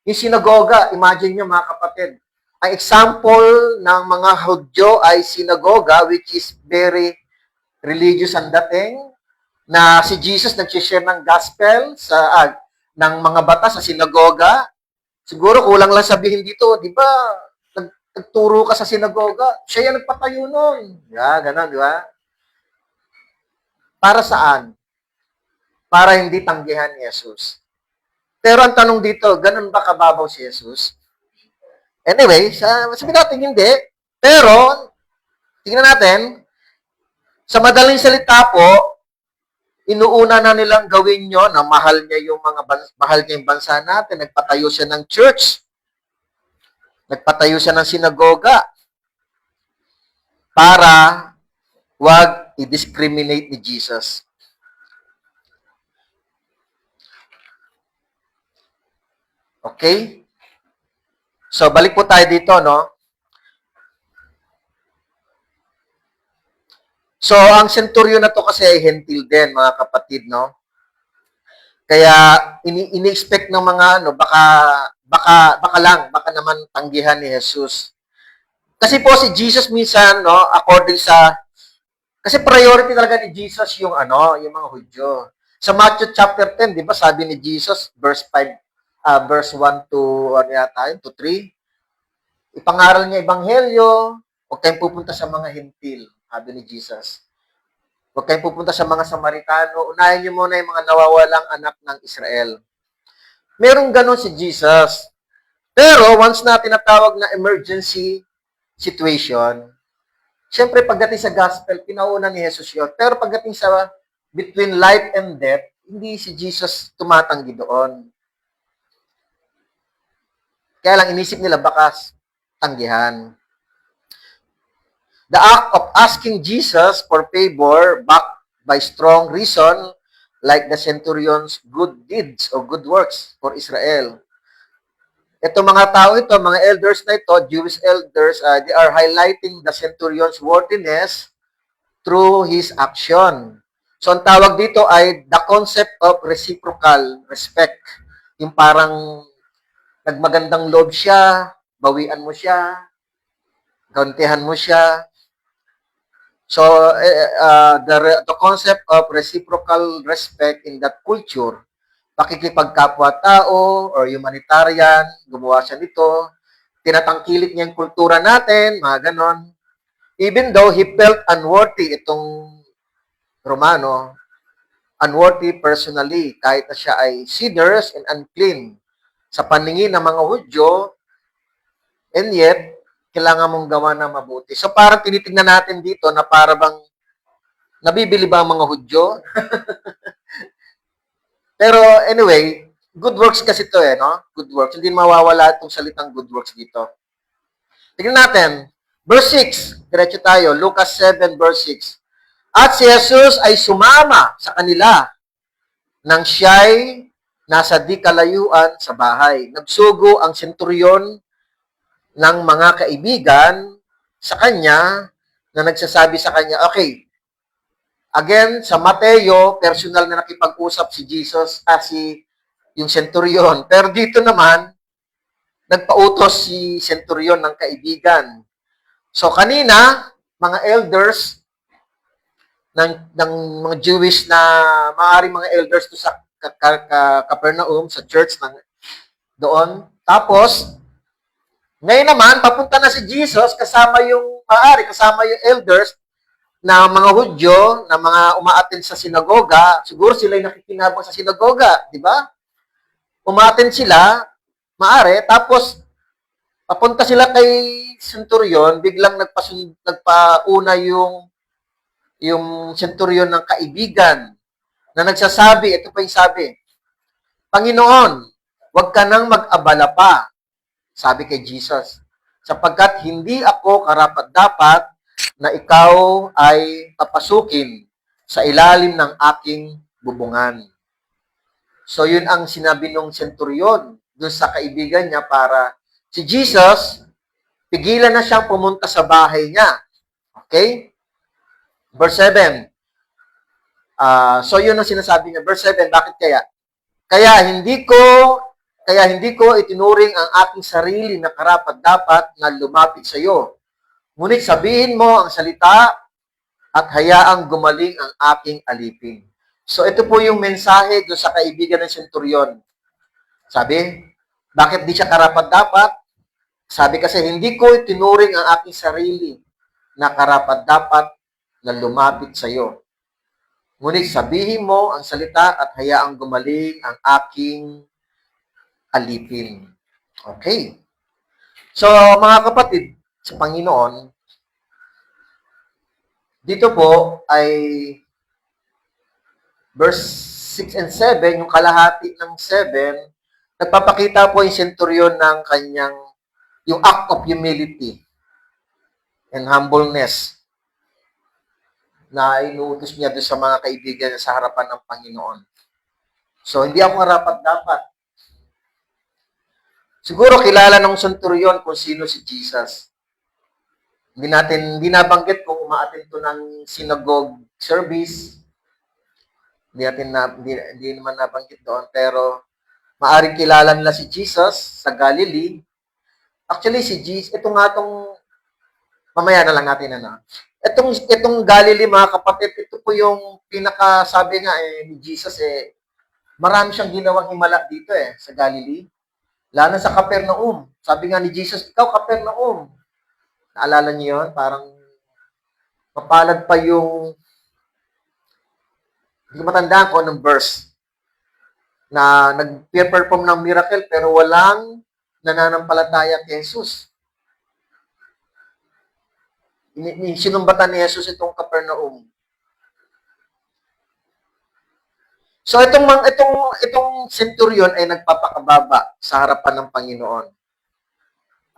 Yung sinagoga, imagine nyo mga kapatid, ang example ng mga Hudyo ay sinagoga, which is very religious ang dating, na si Jesus nag-share ng gospel ng mga batas sa sinagoga. Siguro kulang lang sabihin dito, di ba, nagturo ka sa sinagoga, siya yung nagpatayo nun. Ganun, di ba? Para saan? Para hindi tanggihan ni Jesus. Pero ang tanong dito, ganun ba kababaw si Jesus? Anyway, sabi natin hindi. Pero, tingnan natin, sa madaling salita po, inuuna na nilang gawin nyo na mahal niya yung bansa natin. Nagpatayo siya ng church. Nagpatayo siya ng sinagoga para wag i-discriminate ni Jesus. Okay? So, balik po tayo dito, no? So, ang centurion na to kasi ay hentil din, mga kapatid, no? Kaya, ini-expect ng mga, baka naman tanggihan ni Jesus. Kasi po si Jesus minsan, no, according sa, kasi priority talaga ni Jesus yung yung mga Hudyo. Sa Matthew chapter 10, di ba, sabi ni Jesus, verse 1 to, 3, ipangaral niya ebanghelyo, huwag kayong pupunta sa mga hentil, sabi ni Jesus. Huwag kayong pupunta sa mga Samaritano, unahin niyo muna yung mga nawawalang anak ng Israel. Merong ganon si Jesus. Pero, once na tinatawag na emergency situation, syempre pagdating sa gospel, pinauna ni Jesus yun. Pero pagdating sa between life and death, hindi si Jesus tumatanggi doon. Kaya lang inisip nila baka tanggihan. The act of asking Jesus for favor backed by strong reason, like the centurion's good deeds or good works for Israel. Ito mga tao ito, mga elders na ito, Jewish elders, they are highlighting the centurion's worthiness through his action. So, ang tawag dito ay the concept of reciprocal respect. Yung parang nagmagandang loob siya, bawian mo siya, gauntihan mo siya. So, the concept of reciprocal respect in that culture, pakikipagkapwa-tao or humanitarian, gumawa siya nito, tinatangkilik niya yung kultura natin, mga ganon. Even though he felt unworthy, itong Romano, unworthy personally, kahit na siya ay sinners and unclean sa paningin ng mga Hudyo, and yet, kailangan mong gawa na mabuti. So, parang tinitingnan natin dito na para bang nabibili ba ang mga Hudyo? Pero anyway, good works kasi ito no? Good works. Hindi mawawala itong salitang good works dito. Tingnan natin. Verse 6. Diretso tayo. Lucas 7 verse 6. At si Jesus ay sumama sa kanila nang siya'y nasa di kalayuan sa bahay. Nagsugo ang senturyon ng mga kaibigan sa kanya na nagsasabi sa kanya, okay, again, sa Mateo, personal na nakipag-usap si Jesus, yung centurion. Pero dito naman, nagpautos si centurion ng kaibigan. So kanina, mga elders ng mga Jewish na maaaring mga elders to sa Capernaum, sa church doon. Tapos, ngayon naman, papunta na si Jesus kasama yung elders na mga Hudyo, na mga umaattend sa sinagoga. Siguro sila yung nakikinabang sa sinagoga, di ba? Umaattend sila, tapos papunta sila kay centurion, biglang nagpauna yung centurion ng kaibigan na nagsasabi, ito pa yung sabi, Panginoon, huwag ka nang mag-abala pa, sabi kay Jesus, sapagkat hindi ako karapat-dapat na ikaw ay papasukin sa ilalim ng aking bubungan. So, yun ang sinabi ng centurion doon sa kaibigan niya para si Jesus, pigilan na siyang pumunta sa bahay niya. Okay? Verse 7. So, yun ang sinasabi niya. Verse 7, bakit kaya? Kaya hindi ko itinuring ang aking sarili na karapat-dapat na lumapit sa iyo. Ngunit sabihin mo ang salita at hayaang gumaling ang aking alipin. So, ito po yung mensahe doon sa kaibigan ng centurion. Sabi, bakit di siya karapat-dapat? Sabi kasi, hindi ko itinuring ang aking sarili na karapat-dapat na lumapit sa iyo. Ngunit sabihin mo ang salita at hayaang gumaling ang aking alipin. Okay. So, mga kapatid, sa Panginoon, dito po ay verse 6 and 7, yung kalahati ng 7, nagpapakita po yung centurion ng yung act of humility and humbleness na inuutos niya doon sa mga kaibigan sa harapan ng Panginoon. So, hindi ako karapat-dapat. Siguro kilala ng centurion kung sino si Jesus. Hindi nabanggit kung umaattend to ng synagogue service. Hindi naman nabanggit doon, pero maaring kilala nila si Jesus sa Galilee. Actually, si Jesus, ito nga itong, mamaya na lang natin Itong Galilee, mga kapatid, ito po yung pinakasabi nga ni Jesus marami siyang ginawang himala dito sa Galilee. Lalo sa Capernaum. Sabi nga ni Jesus, ikaw Capernaum. Naalala niyo yun? Parang mapalad pa yung, hindi ko matandaan ko anong verse, na nag-perform ng miracle pero walang nananampalataya kay Jesus. Sinumbatan ni Jesus itong Capernaum. So itong centurion ay nagpapakababa sa harapan ng Panginoon.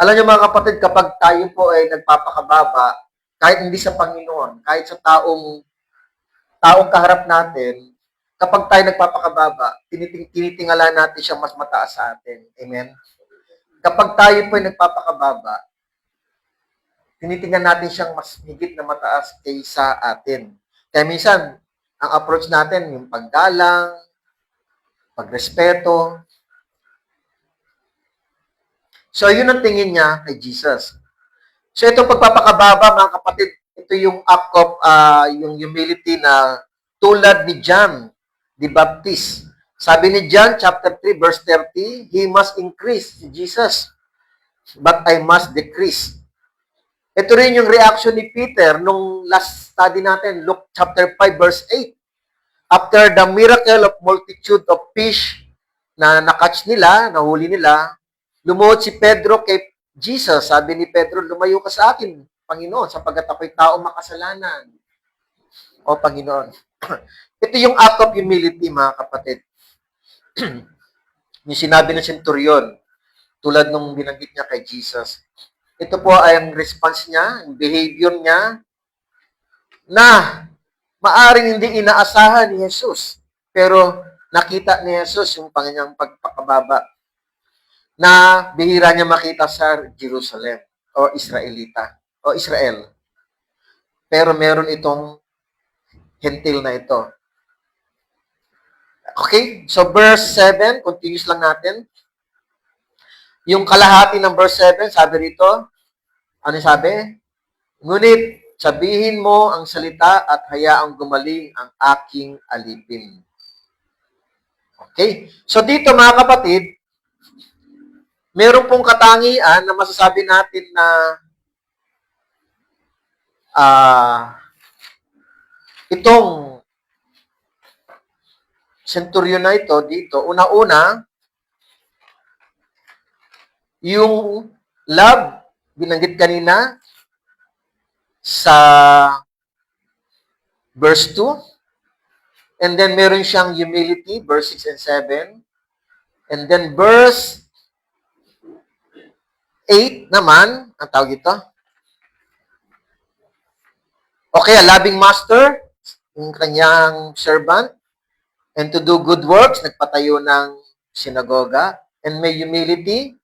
Alam niyo mga kapatid, kapag tayo po ay nagpapakababa, kahit hindi sa Panginoon, kahit sa taong kaharap natin, kapag tayo nagpapakababa, tinitingala natin siya mas mataas sa atin. Amen? Kapag tayo po ay nagpapakababa, tinitingnan natin siyang mas higit na mataas kaysa atin. Kaya minsan, ang approach natin, yung paggalang, pagrespeto. So, yun ang tingin niya kay Jesus. So, itong pagpapakababa, mga kapatid, ito yung act of, yung humility na tulad ni John the Baptist. Sabi ni John, chapter 3, verse 30, He must increase, si Jesus, but I must decrease. Ito rin yung reaction ni Peter nung last study natin, Luke chapter 5, verse 8. After the miracle of multitude of fish na nakatch nila, nahuli nila, lumuhod si Pedro kay Jesus. Sabi ni Pedro, lumayo ka sa akin, Panginoon, sapagkat ako'y tao makasalanan. O Panginoon. Ito yung act of humility, mga kapatid. Yung sinabi ng centurion, tulad nung binanggit niya kay Jesus. Ito po ay ang response niya, yung behavior niya, na maaring hindi inaasahan ni Jesus. Pero nakita ni Jesus yung kanyang pagpakababa na bihira niya makita sa Jerusalem o Israelita o Israel. Pero meron itong hentil na ito. Okay? So verse 7, continuous lang natin. Yung kalahati ng verse 7, sabi rito, ano sabi? Ngunit sabihin mo ang salita at hayaang gumaling ang aking alipin. Okay? So dito mga kapatid, meron pong katangian na masasabi natin na itong centurion na ito dito, una-una, yung love, binanggit kanina, sa verse 2. And then meron siyang humility, verse 6 and 7. And then verse 8 naman, ang tawag ito. Okay, a loving master, yung kanyang servant, and to do good works, nagpatayo ng sinagoga, and may humility.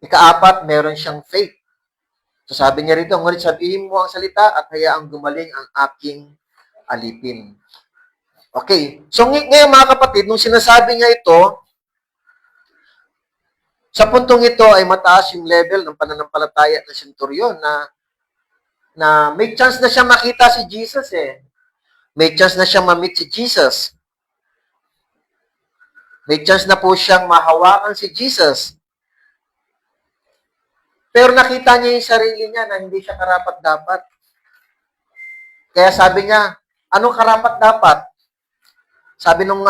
Ika-apat, meron siyang faith. So sabi niya rito, ngunit sabihin mo ang salita at hayaang gumaling ang aking alipin. Okay. So ngayon mga kapatid, nung sinasabi niya ito, sa puntong ito ay mataas yung level ng pananampalataya ng centurion na may chance na siya makita si Jesus eh. May chance na siya ma-meet si Jesus. May chance na po siyang mahawakan si Jesus. Pero nakita niya yung sarili niya na hindi siya karapat-dapat. Kaya sabi niya, anong karapat-dapat? Sabi nung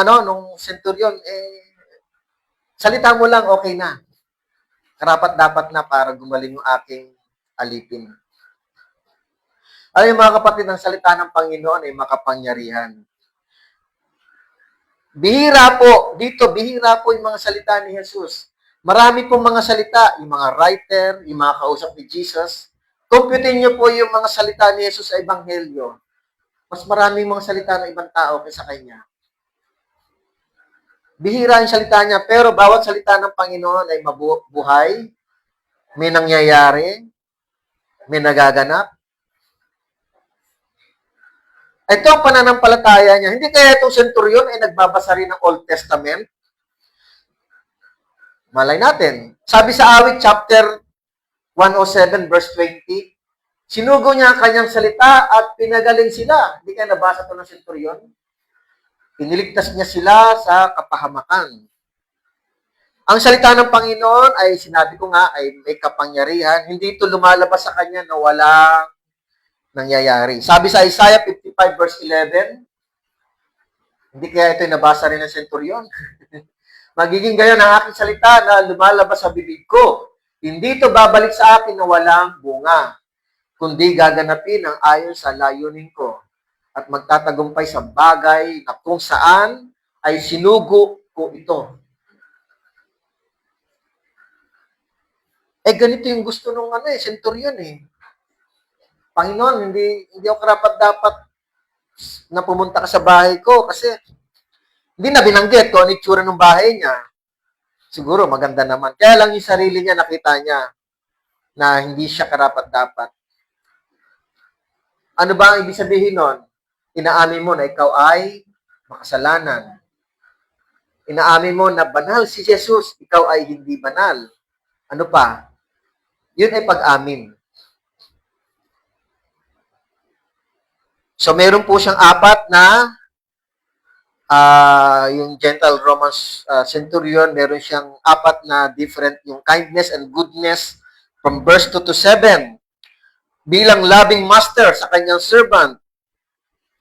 centurion, salita mo lang, okay na. Karapat-dapat na para gumaling yung aking alipin. Alam mga kapatid, ang salita ng Panginoon ay makapangyarihan. Bihira po yung mga salita ni Jesus. Marami pong mga salita, yung mga writer, yung mga kausap ni Jesus. Computin niyo po yung mga salita ni Jesus sa Ebanghelyo. Mas maraming mga salita ng ibang tao kaysa kanya. Bihira yung salita niya, pero bawat salita ng Panginoon ay mabuhay, may nangyayari, may nagaganap. Ito ang pananampalataya niya. Hindi kaya itong centurion ay nagbabasa rin ng Old Testament? Malay natin. Sabi sa Awit chapter 107 verse 20, sinugo niya ang kanyang salita at pinagaling sila. Hindi kaya nabasa ito ng centurion? Iniligtas niya sila sa kapahamakan. Ang salita ng Panginoon ay, sinabi ko nga, ay may kapangyarihan. Hindi ito lumalabas sa kanya na walang nangyayari. Sabi sa Isaiah 55 verse 11, hindi kaya ito nabasa rin ng centurion? Magiging gayon ang aking salita na lumalabas sa bibig ko. Hindi ito babalik sa akin na walang bunga, kundi gaganapin ang ayon sa layunin ko at magtatagumpay sa bagay na kung saan ay sinugo ko ito. Ganito yung gusto nung centurion eh. Panginoon, hindi ako karapat-dapat na pumunta ka sa bahay ko kasi hindi na binanggit ko ano itsura ng bahay niya. Siguro maganda naman. Kaya lang yung sarili niya nakita niya na hindi siya karapat-dapat. Ano ba ang ibig sabihin nun? Inaamin mo na ikaw ay makasalanan. Inaamin mo na banal si Jesus, ikaw ay hindi banal. Ano pa? Yun ay pag-amin. So meron po siyang apat na yung gentle Roman centurion, meron siyang apat na different, yung kindness and goodness from verse 2 to 7. Bilang loving master sa kanyang servant,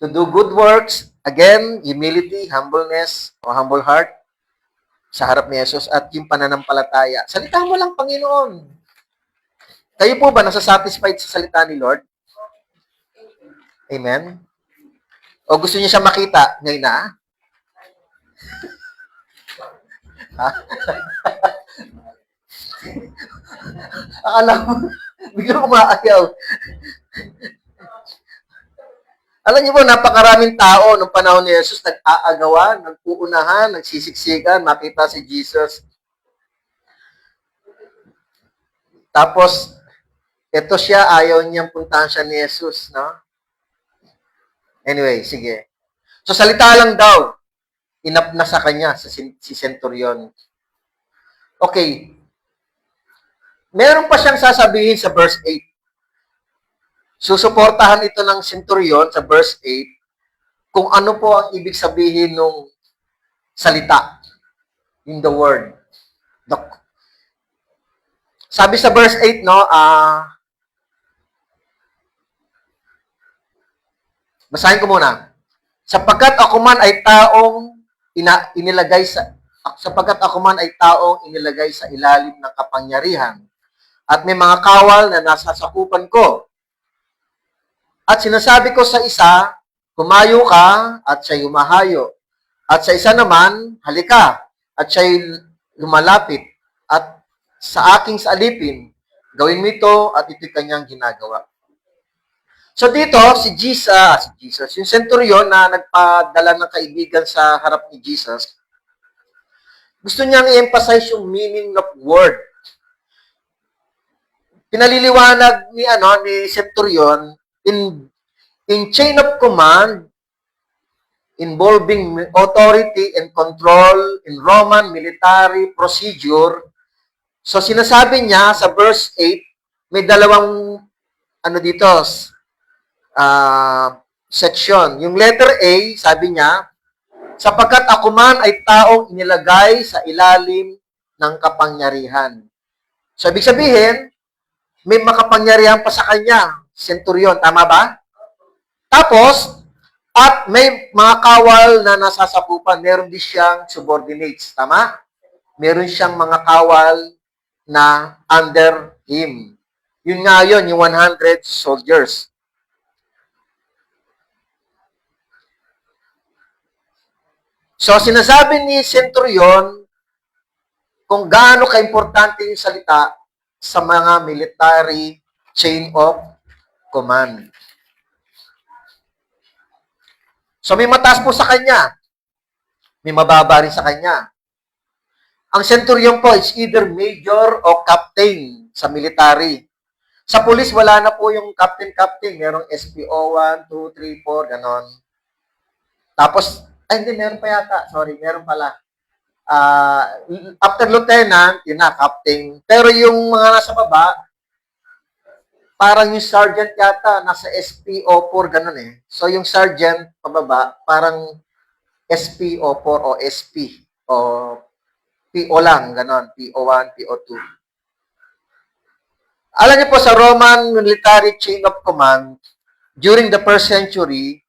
to do good works, again, humility, humbleness, o humble heart, sa harap ni Jesus, at yung pananampalataya. Salita mo lang, Panginoon. Kayo po ba nasa-satisfied sa salita ni Lord? Amen? O gusto niyo siya makita ngayon na? Akala mo, biglang umaayaw. Alam niyo po, napakaraming tao nung panahon ni Jesus nag-aagawan, nagpuunahan, nagsisiksikan, makita si Jesus. Tapos, ito siya, ayaw niyang puntahan siya ni Jesus, no? Anyway, sige. So, salita lang daw, inap na sa kanya, si Centurion. Okay. Meron pa siyang sasabihin sa verse 8. Susuportahan ito ng Centurion sa verse 8 kung ano po ang ibig sabihin ng salita, in the word. Sabi sa verse 8, no, basahin ko muna. Sapagkat ako man ay taong inilagay sa ilalim ng kapangyarihan at may mga kawal na nasasakupan ko. At sinasabi ko sa isa, humayo ka at siya'y humahayo. At sa isa naman, halika at siya'y lumalapit. At sa aking saalipin, gawin mo ito at ito'y kanyang ginagawa. So dito, si Jesus, yung centurion na nagpadala ng kaibigan sa harap ni Jesus, gusto niyang i-emphasize yung meaning of word. Pinaliliwanag ni centurion in chain of command involving authority and control in Roman military procedure. So sinasabi niya sa verse 8, may dalawang section. Yung letter A, sabi niya, sapagkat ako man ay taong inilagay sa ilalim ng kapangyarihan. So ibig sabihin, may makapangyarihan pa sa kanya, centurion, tama ba? Tapos, at may mga kawal na nasasakupan, meron din siyang subordinates, tama? Meron siyang mga kawal na under him. Yun nga yun, yung 100 soldiers. So, sinasabi ni centurion kung gaano ka-importante yung salita sa mga military chain of command. So, may mataas po sa kanya. May mababa rin sa kanya. Ang centurion po is either major o captain sa military. Sa police, wala na po yung captain-captain. Merong SPO 1, 2, 3, 4, ganon. Tapos, hindi, meron pa yata. Sorry, meron pala. After lieutenant, yun na, captain. Pero yung mga nasa baba, parang yung sergeant yata, nasa SPO4, ganun eh. So, yung sergeant pababa, parang SPO4 o SP o PO lang, ganun. PO1, PO2. Alam niyo po, sa Roman military chain of command, during the first century,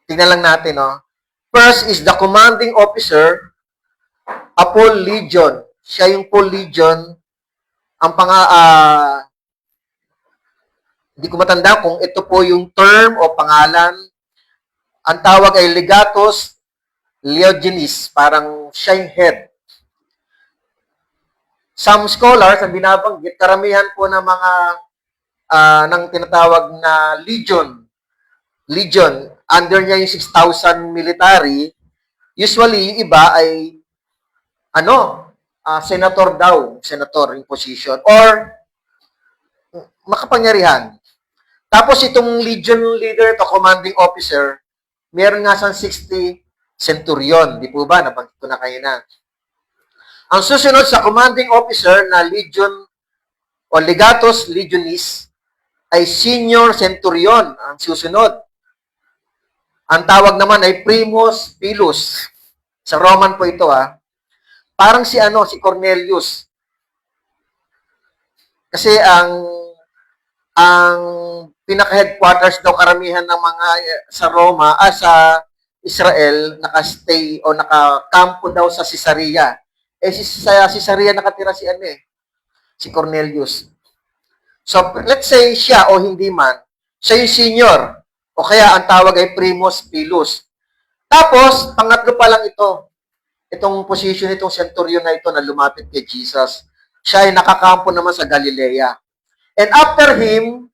tingnan lang natin, no? First is the commanding officer, a full legion. Siya yung full legion. Ang hindi ko matanda kung ito po yung term o pangalan. Ang tawag ay legatus legionis, parang siya yung head. Some scholars, ang binabanggit, karamihan po ng mga ng tinatawag na legion, under niya yung 6,000 military, usually yung iba ay senator daw, senator yung position, or makapangyarihan. Tapos itong legion leader, to commanding officer, meron nga sang 60 centurion, di po ba? Nabanggit ko na kayo na. Ang susunod sa commanding officer na legion o legatus legionis ay senior centurion ang susunod. Ang tawag naman ay primus pilus. Sa Roman po ito Parang si Cornelius. Kasi ang pinaka-headquarters daw karamihan ng mga sa Roma, sa Israel, nakastay o nakakampo daw sa Caesarea. Sa Caesarea nakatira si Cornelius. So, let's say siya o hindi man, siya yung senior. O kaya ang tawag ay primus pilus. Tapos, pangatlo pa lang ito. Itong position itong centurion na ito na lumapit kay Jesus. Siya ay nakakampo naman sa Galilea. And after him,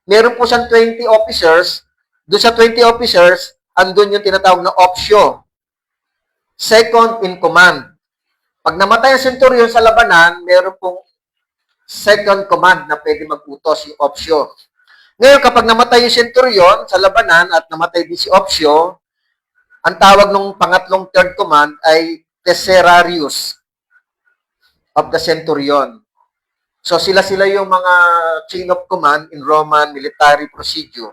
meron po siyang 20 officers. Doon sa 20 officers, andun yung tinatawag na opsyo. Second in command. Pag namatay ang centurion sa labanan, meron pong second command na pwede mag-utos, yung opsyo. Ngayon, kapag namatay yung centurion sa labanan at namatay din si opsyo, ang tawag ng pangatlong third command ay tesserarius of the centurion. So, sila yung mga chain of command in Roman military procedure.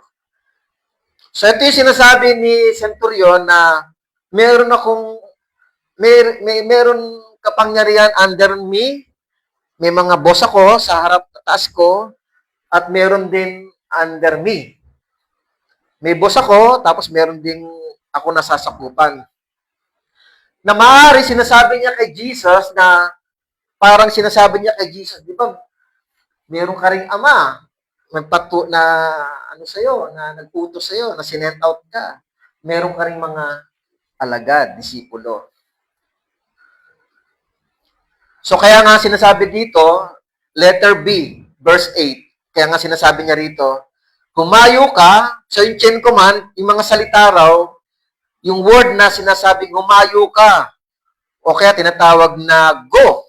So, ito yung sinasabi ni centurion na meron akong meron kapangyarihan under me, may mga boss ako sa harap taas ko, at meron din under me. May boss ako, tapos meron din ako nasasakupan. Na maaari sinasabi niya kay Jesus na, parang sinasabi niya kay Jesus, di ba, meron ka ring ama, na ano sa'yo, na nagputos sa'yo, na sinent out ka. Meron ka ring mga alagad, disipulo. So, kaya nga sinasabi dito, letter B, verse 8, kaya nga sinasabi niya rito, humayo ka, so yung chain command, yung mga salita raw, yung word na sinasabing humayo ka, o kaya tinatawag na go,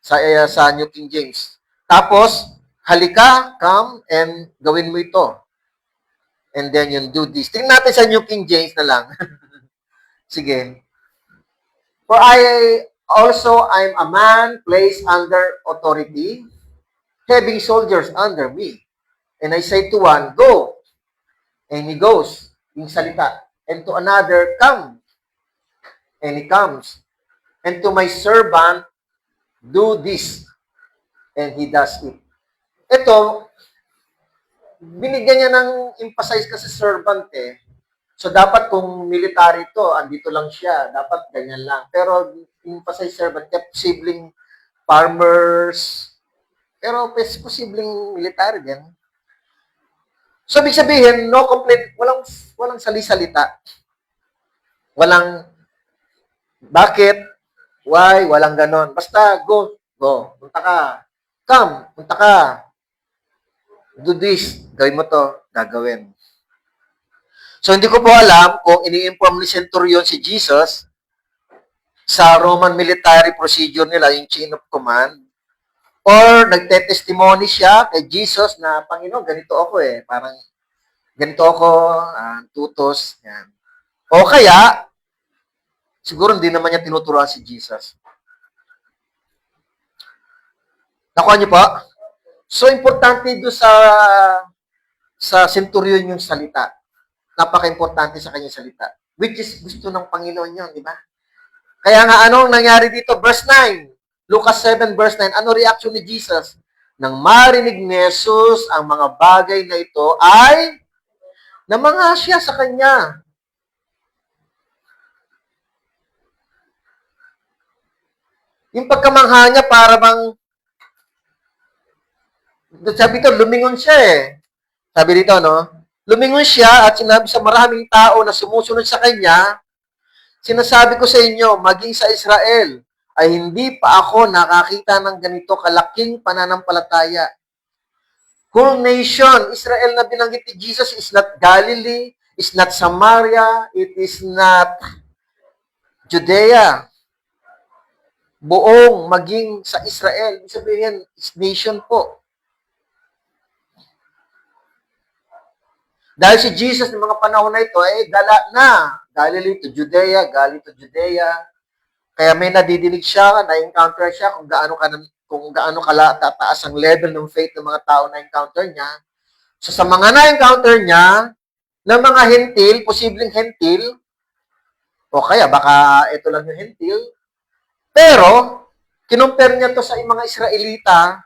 sa New King James. Tapos, halika, come, and gawin mo ito. And then you do this. Tingnan natin sa New King James na lang. Sige. For I'm a man placed under authority, having soldiers under me. And I say to one, go. And he goes, yung salita. And to another, come. And he comes. And to my servant, do this. And he does it. Ito, binigyan niya ng emphasize kasi servant eh. So, dapat kung military to, andito lang siya. Dapat ganyan lang. Pero, emphasize servant, kaya posibleng farmers, pero posibleng military din. So, ibig sabihin, no complaint, walang sali-salita. Walang, bakit, why, walang ganon. Basta, go, punta ka. Come, punta ka. Do this, gawin mo to, gagawin. So, hindi ko po alam kung ini-inform ni Centurion si Jesus sa Roman military procedure nila, yung chain of command, or nagte-testimony siya kay Jesus na, Panginoon, ganito ako eh. Parang, ganito ako, tutos. Yan. O kaya, siguro hindi naman niya tinuturuan si Jesus. Nakuha niyo po? So, importante doon sa centurion yung salita. Napaka-importante sa kanyang salita. Which is gusto ng Panginoon yun, di ba? Kaya nga, anong nangyari dito? Verse 9. Lucas 7, verse 9. Ano reaction ni Jesus? Nang marinig ni Jesus ang mga bagay na ito ay namanga siya sa kanya. Yung pagkamangha niya para bang sabi dito, lumingon siya eh. Sabi dito, no? Lumingon siya at sinabi sa maraming tao na sumusunod sa kanya, sinasabi ko sa inyo, maging sa Israel, ay hindi pa ako nakakita ng ganito kalaking pananampalataya. Whole nation, Israel na binanggit ni Jesus is not Galilee, is not Samaria, it is not Judea. Buong maging sa Israel, ibig sabihin, is nation po. Dahil si Jesus ng mga panahon na ito, gala na. Galilee to Judea, Galilee to Judea. Kaya may nadidinig siya, na-encounter siya kung gaano tataas ang level ng faith ng mga tao na encounter niya. So sa mga na-encounter niya, ng mga hentil, posibleng hentil, o kaya baka ito lang yung hentil, pero kinumpare niya to sa mga Israelita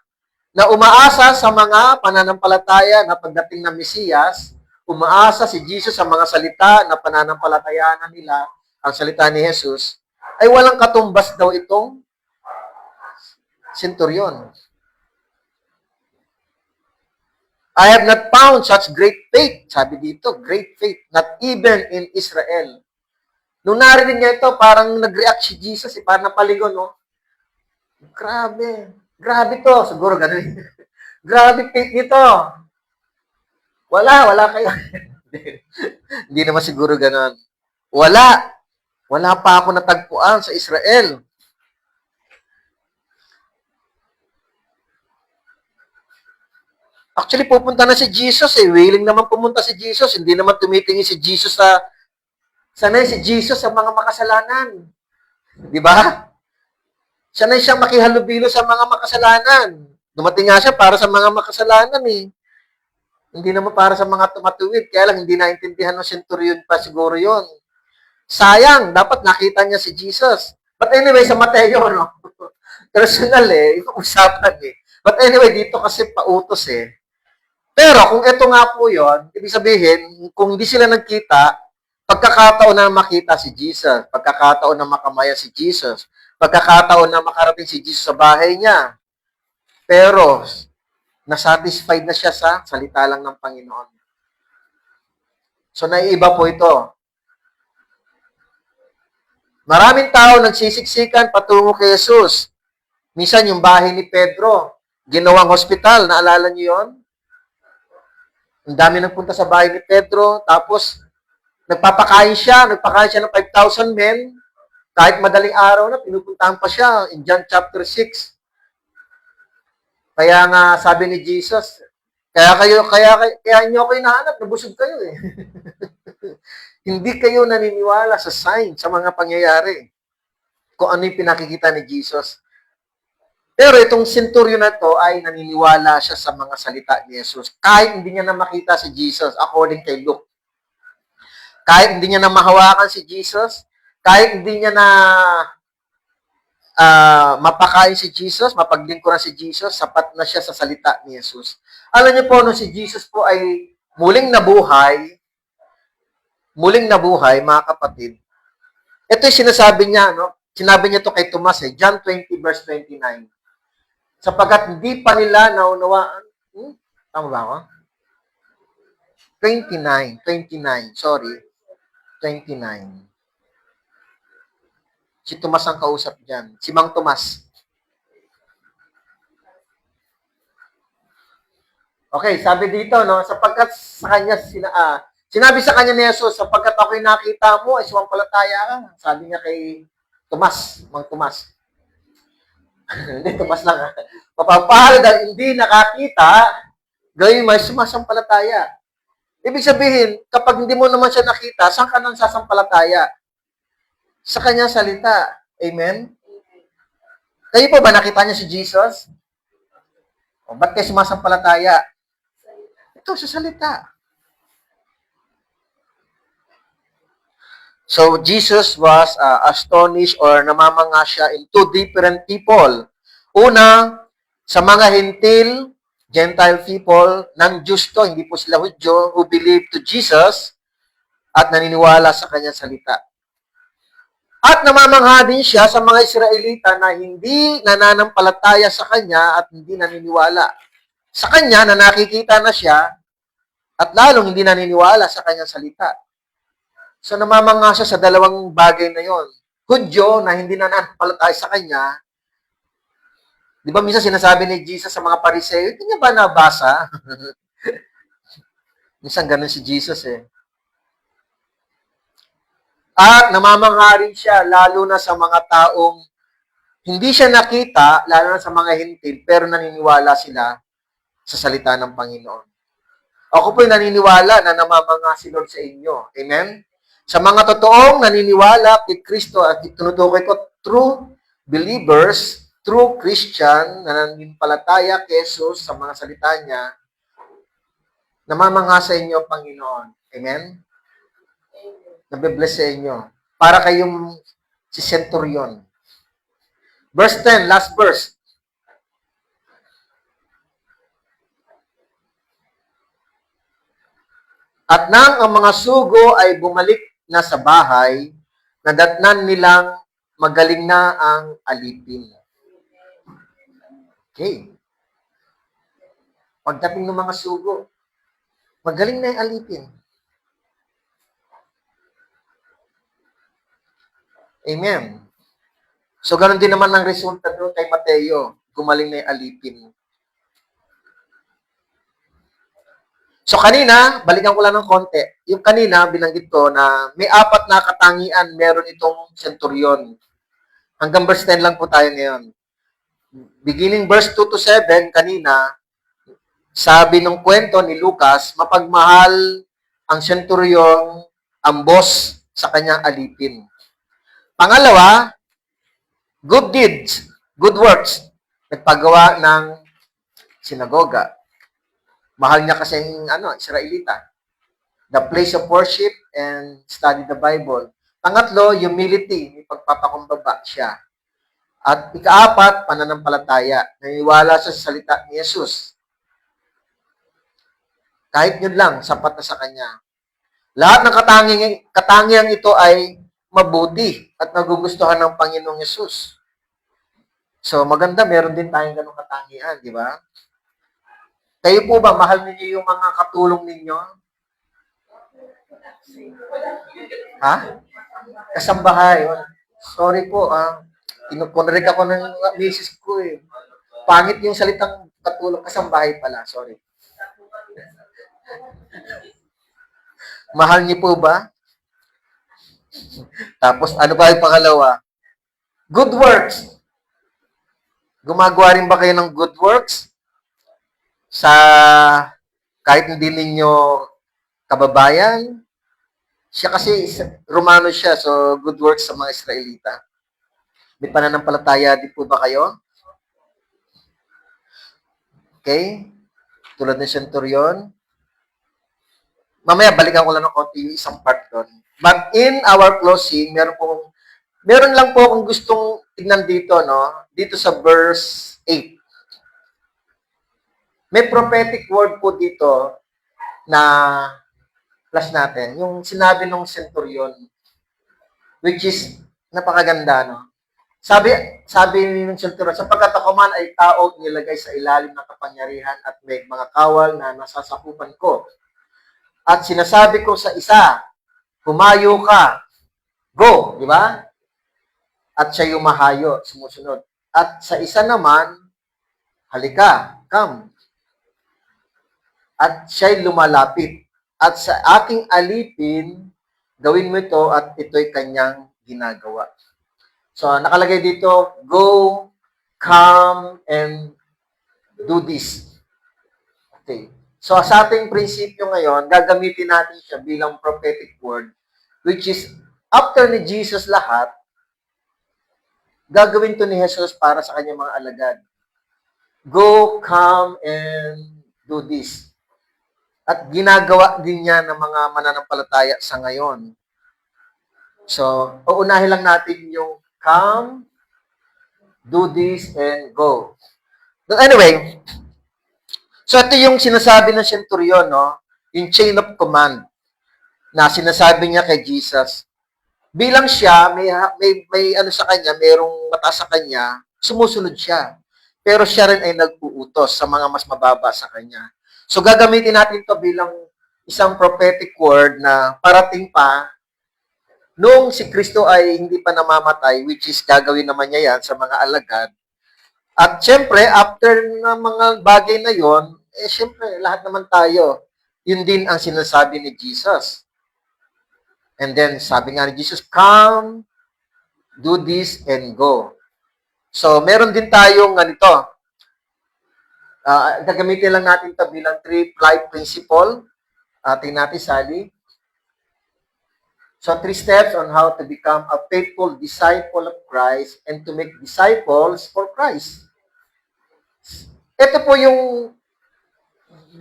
na umaasa sa mga pananampalataya na pagdating ng Mesiyas, umaasa si Jesus sa mga salita na pananampalatayanan nila, ang salita ni Jesus, ay walang katumbas daw itong centurion. I have not found such great faith. Sabi dito, great faith, not even in Israel. Nung narinig niya ito, parang nag-react si Jesus, parang napaligon, no? Grabe to. Siguro ganun. Grabe faith nito. Wala kayo. Hindi naman siguro ganon. Wala. Wala pa ako natagpuan sa Israel. Actually, pupunta na si Jesus eh. Willing naman pumunta si Jesus. Hindi naman tumitingin si Jesus sanay si Jesus sa mga makasalanan. Di ba? Sanay siyang makihalubilo sa mga makasalanan. Dumating nga siya para sa mga makasalanan eh. Hindi naman para sa mga tumatuwid. Kaya lang hindi naintindihan ng centurion pa siguro yon. Sayang, dapat nakita niya si Jesus. But anyway, sa Mateo, no? Personal eh, yung usapan eh. But anyway, dito kasi pautos eh. Pero kung ito nga po yon, ibig sabihin, kung hindi sila nagkita, pagkakataon na makita si Jesus, pagkakataon na makamaya si Jesus, pagkakataon na makarating si Jesus sa bahay niya. Pero, nasatisfied na siya sa salita lang ng Panginoon. So, naiiba po ito. Maraming tao nagsisiksikan patungo kay Jesus. Minsan yung bahay ni Pedro, ginawang hospital, naalala niyo yon? Ang dami nagpunta sa bahay ni Pedro, tapos nagpapakain siya ng 5,000 men, kahit madaling araw na, pinupuntahan pa siya in John chapter 6. Kaya nga sabi ni Jesus, kaya niyo ako hinahanap, nabusog kayo eh. Hindi kayo naniniwala sa sign, sa mga pangyayari. Kung ano yung pinakikita ni Jesus. Pero itong centurion na to ay naniniwala siya sa mga salita ni Jesus. Kahit hindi niya na makita si Jesus, according kay Luke. Kahit hindi niya na mahawakan si Jesus, kahit hindi niya na mapakain si Jesus, mapaglingkuran si Jesus, sapat na siya sa salita ni Jesus. Alam niyo po, nung si Jesus po ay muling nabuhay, mga kapatid, ito yung sinasabi niya, no? Sinabi niya to kay Tomas, John 20 verse 29. Sapagkat hindi pa nila naunawaan, tama ba ako? 29, sorry. 29. Si Tomas ang kausap diyan. Si Mang Tomas. Okay, sabi dito, no, sapagkat sa kanya, sinabi sa kanya ni Jesus, sapagkat ako'y nakita mo, ay sumampalataya ka. Sabi niya kay Tomas, Mang Tomas. Hindi, Tomas lang. Mapapahal dahil hindi nakakita, gayon may sumasampalataya. Ibig sabihin, kapag hindi mo naman siya nakita, saan ka nang sasampalataya? Sa kanyang salita. Amen? Kayo po ba nakita niyo si Jesus? O, ba't kayo sumasampalataya? Ito, sa salita. So, Jesus was astonished or namamanga siya in two different people. Una, sa mga hintil, Gentile people, non-Jews to, hindi po sila Hudyo, who believe to Jesus at naniniwala sa kanyang salita. At namamangha din siya sa mga Israelita na hindi nananampalataya sa kanya at hindi naniniwala sa kanya na nakikita na siya at lalong hindi naniniwala sa kanyang salita. So namamangha siya sa dalawang bagay na yon. Hudyo na hindi nananampalataya sa kanya. Di ba minsan sinasabi ni Jesus sa mga Pariseo, hindi niya ba nabasa? Minsan ganun si Jesus eh. At namamangha rin siya lalo na sa mga taong hindi siya nakita, lalo na sa mga hintil, pero naniniwala sila sa salita ng Panginoon. Ako po'y naniniwala na namamangha si Lord sa inyo. Amen? Sa mga totoong naniniwala kay Kristo at tinutukoy ko true believers, true Christian na naninimpalataya kay Jesus sa mga salita niya, namamangha sa inyo ang Panginoon. Amen? Nabibless sa inyo. Para kayong si centurion. Verse 10, last verse. At nang ang mga sugo ay bumalik na sa bahay, nadatnan nilang magaling na ang alipin. Okay. Pagdating ng mga sugo, magaling na yung alipin. Amen. So, ganun din naman ang resulta doon kay Mateo. Gumaling na yung alipin. So kanina, balikan ko lang ng konti. Yung kanina, binanggit ko na may apat na katangian meron itong centurion. Hanggang verse 10 lang po tayo ngayon. Beginning verse 2 to 7, kanina, sabi ng kwento ni Lucas, mapagmahal ang centurion, ang boss sa kanyang alipin. Pangalawa, good deeds, good works. Nagpagawa ng sinagoga. Mahal niya kasi Israelita. The place of worship and study the Bible. Pangatlo, humility, may pagpapakumbaba siya. At ikaapat, pananampalataya. Naniwala siya sa salita ni Jesus. Kahit yun lang, sapat na sa kanya. Lahat ng katangiang ito ay mabuti at nagugustuhan ng Panginoong Jesus. So, maganda, meron din tayong ganong katangian, di ba? Kayo po ba, mahal ninyo yung mga katulong ninyo? Ha? Kasambahay. Sorry po, kinukonrek ako ng misis ko eh. Pangit yung salitang katulong, kasambahay pala, sorry. Mahal niyo po ba? Tapos, ano ba yung pangalawa? Good works. Gumagawa rin ba kayo ng good works? Sa kahit hindi ninyo kababayan, siya kasi Romano siya, so good works sa mga Israelita. May pananampalataya din po ba kayo? Okay? Tulad ng centurion. Mamaya balikan ko lang ng konti yung isang part doon. But in our closing, meron lang po akong gustong tignan dito, no? Dito sa verse 8. May prophetic word po dito na plus natin. Yung sinabi ng centurion, which is napakaganda, no? Sabi ng centurion, sapagkat ako man ay tao nilagay sa ilalim ng kapangyarihan at may mga kawal na nasasakupan ko. At sinasabi ko sa isa, humayo ka, go, di ba? At siya yumahayo, sumusunod. At sa isa naman, halika, come. At siya'y lumalapit. At sa aking alipin, gawin mo ito at ito'y kanyang ginagawa. So, nakalagay dito, go, come, and do this. Okay. So, sa ating prinsipyo ngayon, gagamitin natin siya bilang prophetic word, which is, after ni Jesus lahat, gagawin to ni Jesus para sa kanyang mga alagad. Go, come, and do this. At ginagawa din niya ng mga mananampalataya sa ngayon. So, uunahin lang natin yung come, do this, and go. But anyway, so ito yung sinasabi ng centurion, no? Yung chain of command na sinasabi niya kay Jesus. Bilang siya, may ano sa kanya, mayroong mataas sa kanya, sumusunod siya. Pero siya rin ay nag-uutos sa mga mas mababa sa kanya. So, gagamitin natin ito bilang isang prophetic word na parating pa noong si Kristo ay hindi pa namamatay, which is gagawin naman niya yan sa mga alagad. At syempre, after ng mga bagay na yon, syempre, lahat naman tayo, yun din ang sinasabi ni Jesus. And then, sabi nga ni Jesus, come, do this, and go. So, meron din tayong ganito. Gagamitin lang natin ito bilang 3 principle. Tingnan natin, Sally. So, 3 steps on how to become a faithful disciple of Christ and to make disciples for Christ. Ito po yung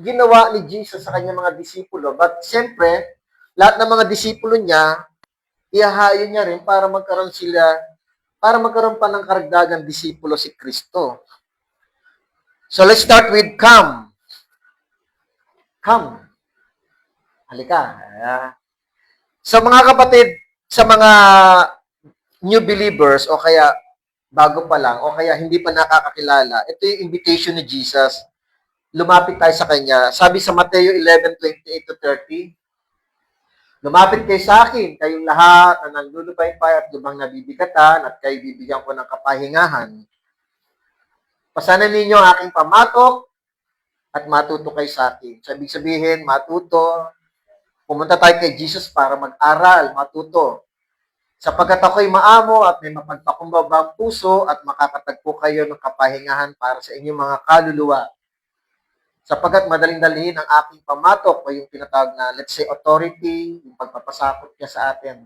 ginawa ni Jesus sa kanyang mga disipulo. But, siyempre, lahat ng mga disipulo niya, ihahayo niya rin para magkaroon pa ng karagdagang disipulo si Kristo. So, let's start with come. Come. Halika. Sa mga kapatid, sa mga new believers, o kaya bago pa lang, o kaya hindi pa nakakakilala, ito yung invitation ni Jesus. Lumapit tayo sa Kanya. Sabi sa Mateo 11:28-30, lumapit kayo sa akin, kayong lahat na nanlulupay-pay at lubhang nabibigatan, at kayo bibigyan ko ng kapahingahan. Pasanan ninyo ang aking pamatok, at matuto kayo sa akin. So, ibig sabihin, matuto, pumunta tayo kay Jesus para mag-aral, matuto. Sapagkat ako'y maamo at may mapagpakumbabang puso at makakatagpo kayo ng kapahingahan para sa inyong mga kaluluwa. Sapagkat madaling dalhin ang aking pamatok o yung tinatawag na, let's say, authority, yung pagpapasakot niya sa atin.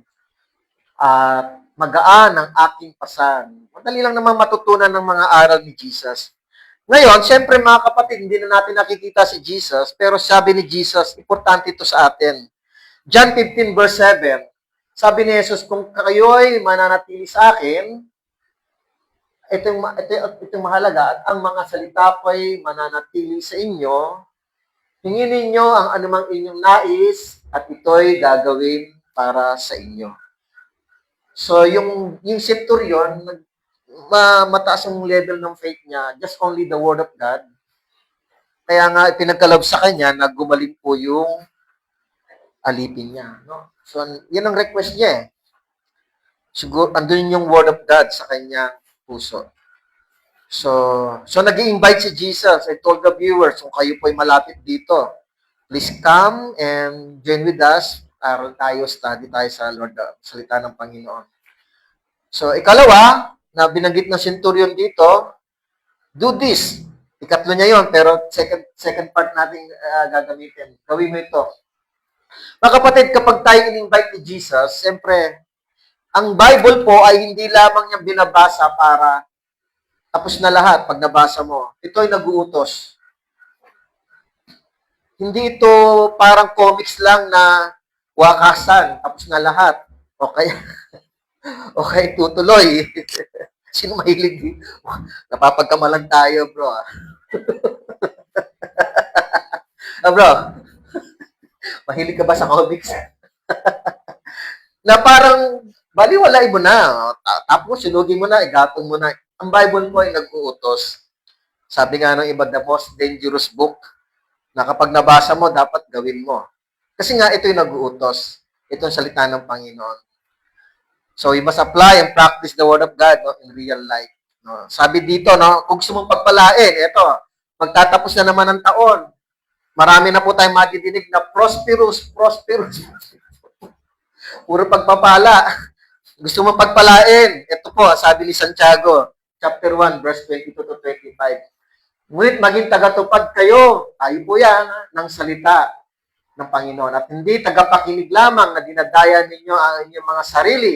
At magaan ang aking pasan. Madali lang naman matutunan ng mga aral ni Jesus. Ngayon, siyempre mga kapatid, hindi na natin nakikita si Jesus, pero sabi ni Jesus, importante ito sa atin. John 15 verse 7, sabi ni Jesus, kung kayo'y mananatili sa akin, itong mahalaga, at ang mga salita ko'y mananatili sa inyo, hingin ninyo ang anumang inyong nais, at ito'y gagawin para sa inyo. So, yung centurion, mataas ang level ng faith niya, just only the word of God. Kaya nga, pinagkalab sa kanya na gumaling po yung alipin niya. No? So, yan ang request niya eh. Siguro, andun yung word of God sa kanyang puso. So nag-i-invite si Jesus. I told the viewers, kung kayo po'y malapit dito, please come and join with us. Aral tayo, study tayo sa Lord, salita ng Panginoon. So, ikalawa, na binanggit ng centurion dito, do this. Ikatlo niya yon, pero second part natin gagamitin. Gawin mo ito. Mga kapatid, kapag tayo in-invite ni Jesus, siyempre, ang Bible po ay hindi lamang niya binabasa para tapos na lahat pag nabasa mo. Ito ay nag-uutos. Hindi ito parang comics lang na wakasan, tapos na lahat. Okay, tutuloy. Sino mahilig? Napapagkamalan tayo, bro. Bro, mahilig ka ba sa comics? Na parang, baliwalay mo na. Tapos, sinugin mo na, igatong mo na. Ang Bible mo ay nag-uutos. Sabi nga ng iba, the most dangerous book na kapag nabasa mo, dapat gawin mo. Kasi nga, ito yung nag-uutos. Ito ang salita ng Panginoon. So, we must apply and practice the Word of God in real life. No? Sabi dito, no, kung gusto mong pagpalain, ito, magtatapos na naman ang taon. Marami na po tayong madidinig na prosperous. Puro pagpapala. Gusto mong pagpalain. Ito po, sabi ni Santiago, chapter 1, verse 22 to 25. Ngunit maging tagatupad kayo, tayo po yan, ng salita ng Panginoon. At hindi tagapakinig lamang na dinadaya ninyo ang inyong mga sarili.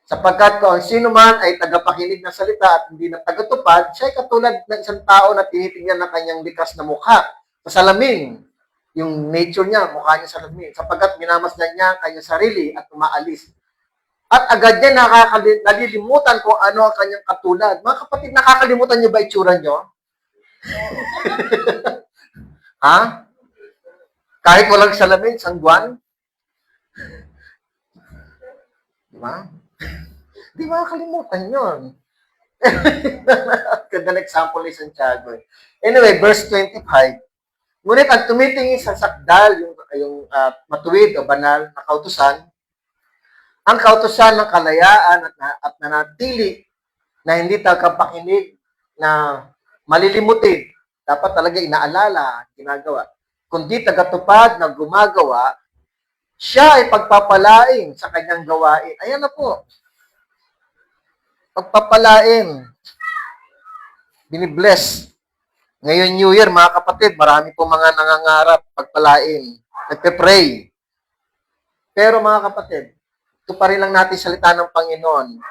Sapagkat kung sino man ay tagapakinig ng salita at hindi na tagatupad, siya ay katulad ng isang tao na tinitingnan ng kanyang likas na mukha sa salamin. Yung nature niya, mukha niya sa salamin. Sapagkat minamasdan niya ang kanyang sarili at umaalis. At agad niya nalilimutan kung ano ang kanyang katulad. Mga kapatid, nakakalimutan niyo ba itsura niyo? Ha? Kahit walang salamin, sangguan? Di ba? Di ba kalimutan yun? Ganda na example ni Santiago. Anyway, verse 25. Ngunit ang tumitingin sa sakdal, yung matuwid o banal na kautusan, ang kautusan ng kalayaan at nanatili na hindi tagapakinig na malilimutin. Dapat talaga inaalala, ginagawa. Kundi tagatupad na gumagawa, siya ay pagpapalain sa kanyang gawain. Ayan na po. Pagpapalain. Binibless. Ngayon New Year, mga kapatid, marami po mga nangangarap pagpalain. Nagpe-pray. Pero mga kapatid, ito pa rin lang natin salita ng Panginoon.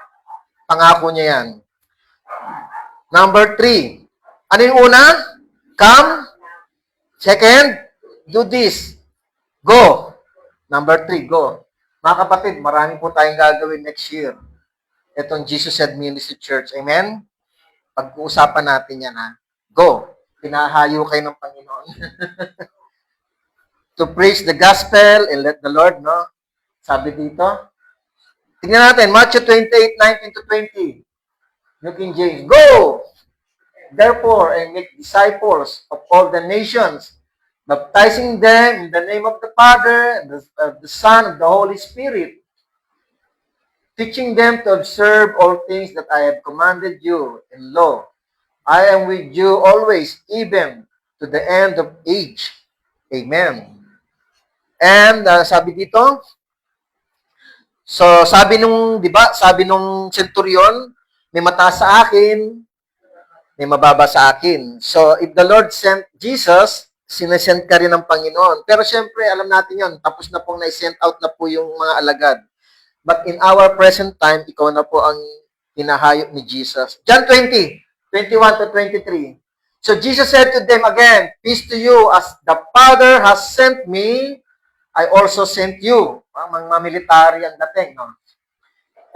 Pangako niya yan. Number 3. Ano yung una? Come. Second, do this. Go. Number 3, go. Mga kapatid, marami po tayong gagawin next year. Itong Jesus Said Ministry Church. Amen? Pag-uusapan natin yan, ha? Go. Pinahayo kayo ng Panginoon. To preach the gospel and let the Lord, no? Sabi dito. Tingnan natin, Matthew 28:19 to 20. New King James. Go! Therefore, and make disciples of all the nations, baptizing them in the name of the Father, of the Son, and the Holy Spirit, teaching them to observe all things that I have commanded you. And lo, I am with you always, even to the end of age. Amen. And sabi dito, so sabi nung, di ba, sabi nung centurion, may mataas sa akin, may mababa sa akin. So, if the Lord sent Jesus, sinesend ka rin ng Panginoon. Pero syempre, alam natin yon, tapos na pong na-send out na po yung mga alagad. But in our present time, ikaw na po ang hinahayop ni Jesus. John 20, 21 to 23. So, Jesus said to them again, peace to you, as the Father has sent me, I also sent you. Mga military ang dating, no?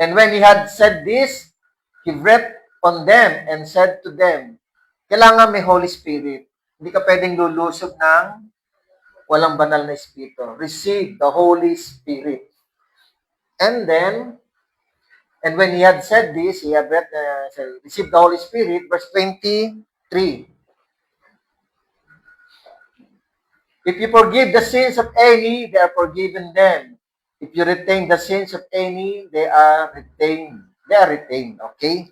And when he had said this, he breathed on them and said to them, kailangan may Holy Spirit. Hindi ka pwedeng lulusob ng walang banal na Espiritu. Receive the Holy Spirit. And then, and when he had said this, he had received the Holy Spirit, verse 23. If you forgive the sins of any, they are forgiven them. If you retain the sins of any, they are retained. They are retained. Okay?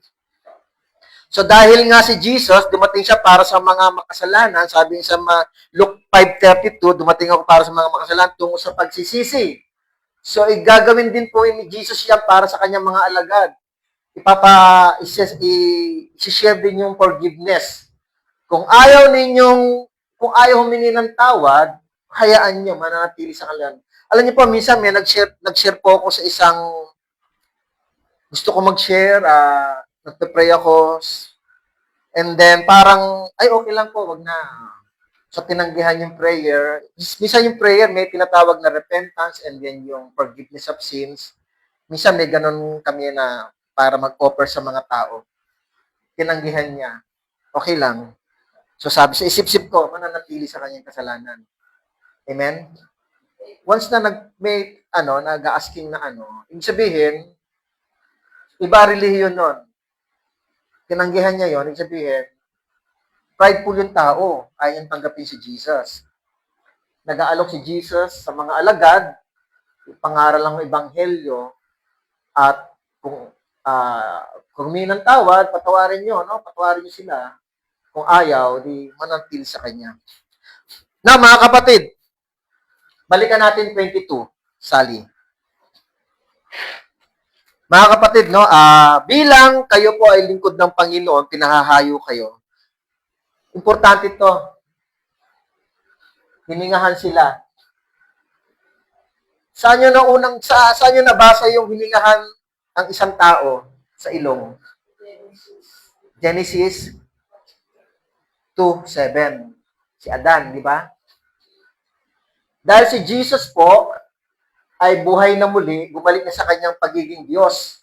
So dahil nga si Jesus, dumating siya para sa mga makasalanan, sabi niya sa Luke 5:32, dumating ako para sa mga makasalanan tungo sa pagsisisi. So igagawin din po ni Jesus yan para sa kanyang mga alagad. I-share din yung forgiveness. Kung ayaw humingi ng tawad, hayaan niyo, mananatili sa kanilang. Alam niyo po, minsan may nag-share po ako sa isang, gusto ko mag-share, nagpe-pray ako, and then parang, ay okay lang po, wag na. So tinanggihan yung prayer. Minsan yung prayer may tinatawag na repentance and then yung forgiveness of sins. Minsan may ganun kami na para mag-offer sa mga tao. Tinanggihan niya. Okay lang. So sabi sa isip-isip ko, mananatili sa kanyang kasalanan. Amen? Once na nag-asking na ibig sabihin, iba relihiyon nun. Tinanggihan niya yon, ibig sabihin, prideful yung tao, ayaw tanggapin si Jesus. Nag-aalok si Jesus sa mga alagad, pangaral ng ebanghelyo, at kung humingi ng tawad, patawarin niyo, no? Patawarin niyo sila. Kung ayaw, di mananatili sa kanya. Na mga kapatid, balikan natin 22, Sally. Mga kapatid, no, bilang kayo po ay lingkod ng Panginoon, pinahahayo kayo. Importante ito. Hiningahan sila. Saan nyo nabasa yung hiningahan ang isang tao sa ilong? Genesis 2:7. Si Adan, di ba? Dahil si Jesus po ay buhay na muli, bumalik na sa kanyang pagiging Diyos.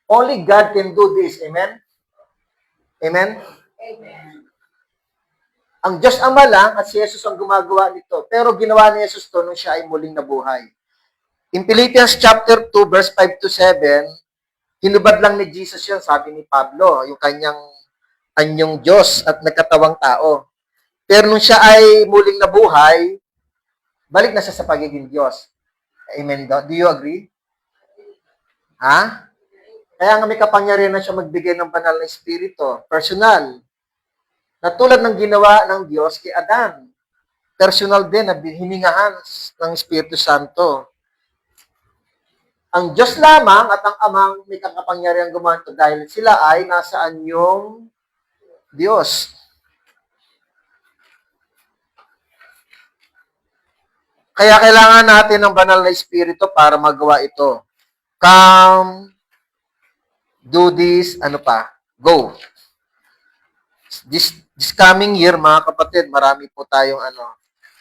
Only God can do this. Amen? Amen? Amen. Ang Diyos Ama lang at si Jesus ang gumagawa nito. Pero ginawa ni Jesus to nung siya ay muling nabuhay. In Philippians chapter 2, verse 5 to 7, hinubad lang ni Jesus yun, sabi ni Pablo, yung kanyang anyong Diyos at nagkatawang tao. Pero nung siya ay muling nabuhay, balik na siya sa pagiging Diyos. Amen. Do you agree? Ha? Kaya nga may kapangyarihan na siya magbigay ng banal na espiritu. Personal. Na tulad ng ginawa ng Diyos kay Adan. Personal din na hiningahan ng Espiritu Santo. Ang Diyos lamang at ang Amang may kapangyarihan gumawa ito dahil sila ay nasa anyong Diyos. Kaya kailangan natin ng banal na espiritu para magawa ito. Come, do this, go. This coming year, mga kapatid, marami po tayong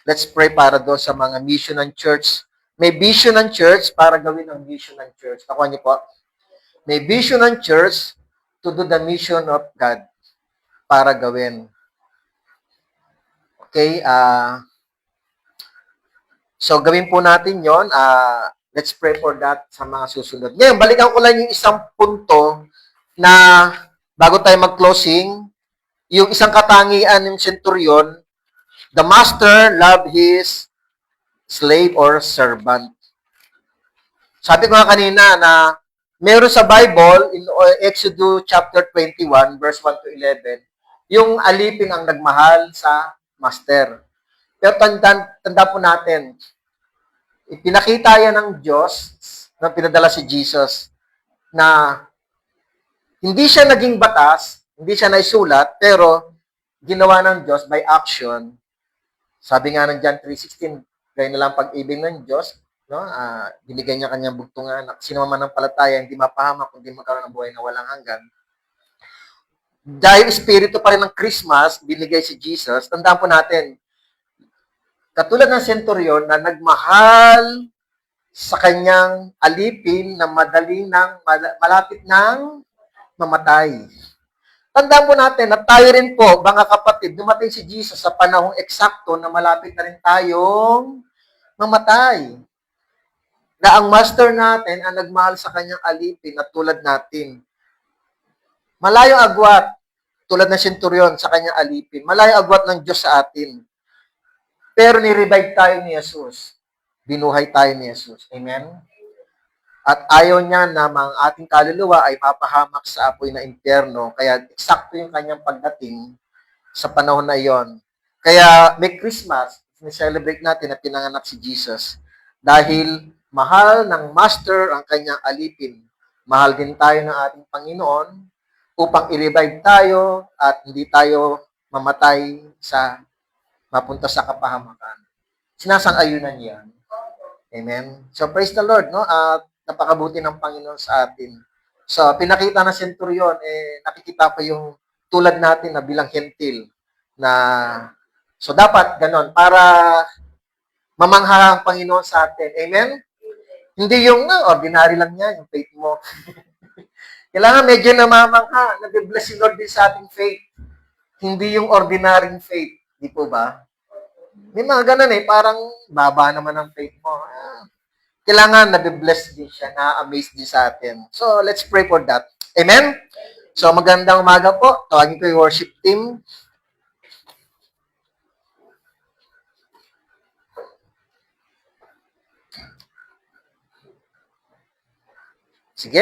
let's pray para doon sa mga mission and church. May vision ng church para gawin ang vision ng church. Nakuha niyo po? May vision ng church to do the mission of God para gawin. Okay, so, gawin po natin yon. Let's pray for that sa mga susunod. Ngayon, balikan ko lang yung isang punto na bago tayo mag-closing, yung isang katangian ng centurion, the master loved his slave or servant. Sabi ko nga kanina na meron sa Bible, in Exodus chapter 21, verse 1 to 11, yung alipin ang nagmahal sa master. Pero tanda po natin, ipinakita yan ng Diyos na pinadala si Jesus na hindi siya naging batas, hindi siya naisulat, pero ginawa ng Diyos by action. Sabi nga ng John 3:16, gaya na lang pag-ibig ng Diyos, no? Binigay niya kanyang bugtungan, sino man ng palataya, hindi mapahamak, kundi magkaroon ng buhay na walang hanggan. Dahil espiritu pa rin ng Christmas, binigay si Jesus, tandaan po natin, katulad ng senturyon na nagmahal sa kanyang alipin na malapit ng mamatay. Tandaan po natin na tayo rin po, mga kapatid, dumating si Jesus sa panahong eksakto na malapit na rin tayong mamatay. Na ang master natin ang nagmahal sa kanyang alipin na tulad natin. Malayong agwat, tulad ng senturyon sa kanyang alipin. Malayong agwat ng Diyos sa atin. Pero ni-revive tayo ni Jesus. Binuhay tayo ni Jesus. Amen? At ayaw niya na ang ating kaluluwa ay papahamak sa apoy na impyerno. Kaya eksakto yung kanyang pagdating sa panahon na iyon. Kaya may Christmas, ni-celebrate natin na pinanganak si Jesus. Dahil mahal ng Master ang kanyang alipin. Mahal din tayo ng ating Panginoon upang i-revive tayo at hindi tayo mamatay sa mapunta sa kapahamakan. Sinasang-ayunan yan. Amen? So, praise the Lord, no? At napakabuti ng Panginoon sa atin. So, pinakita ng senturyon, nakikita pa yung tulad natin na bilang hentil. So, dapat ganon, para mamangha ang Panginoon sa atin. Amen? Hindi yung, ordinary lang yan, yung faith mo. Kailangan medyo namamangha, nag-bless si Lord din sa ating faith. Hindi yung ordinary faith. Di po ba? May mga ganun parang baba naman ang faith mo. Kailangan nabibless din siya, na-amaze din sa atin. So, let's pray for that. Amen? So, magandang umaga po. Tawagin ko yung worship team. Sige,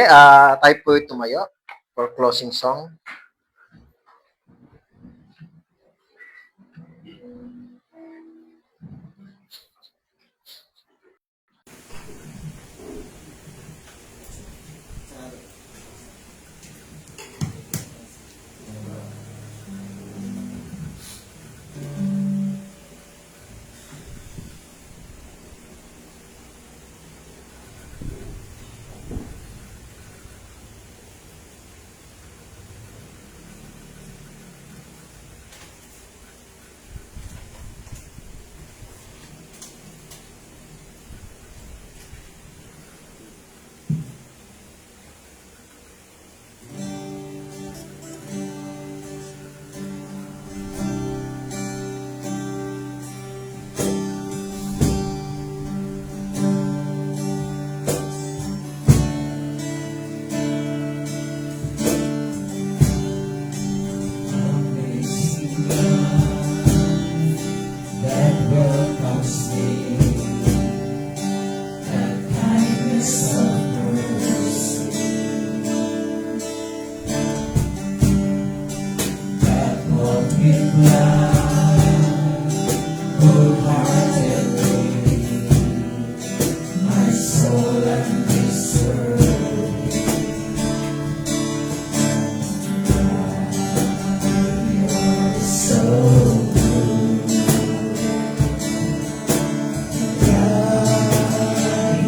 tayo po tumayo for closing song.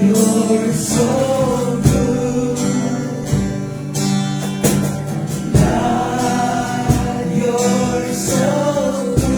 You're so good.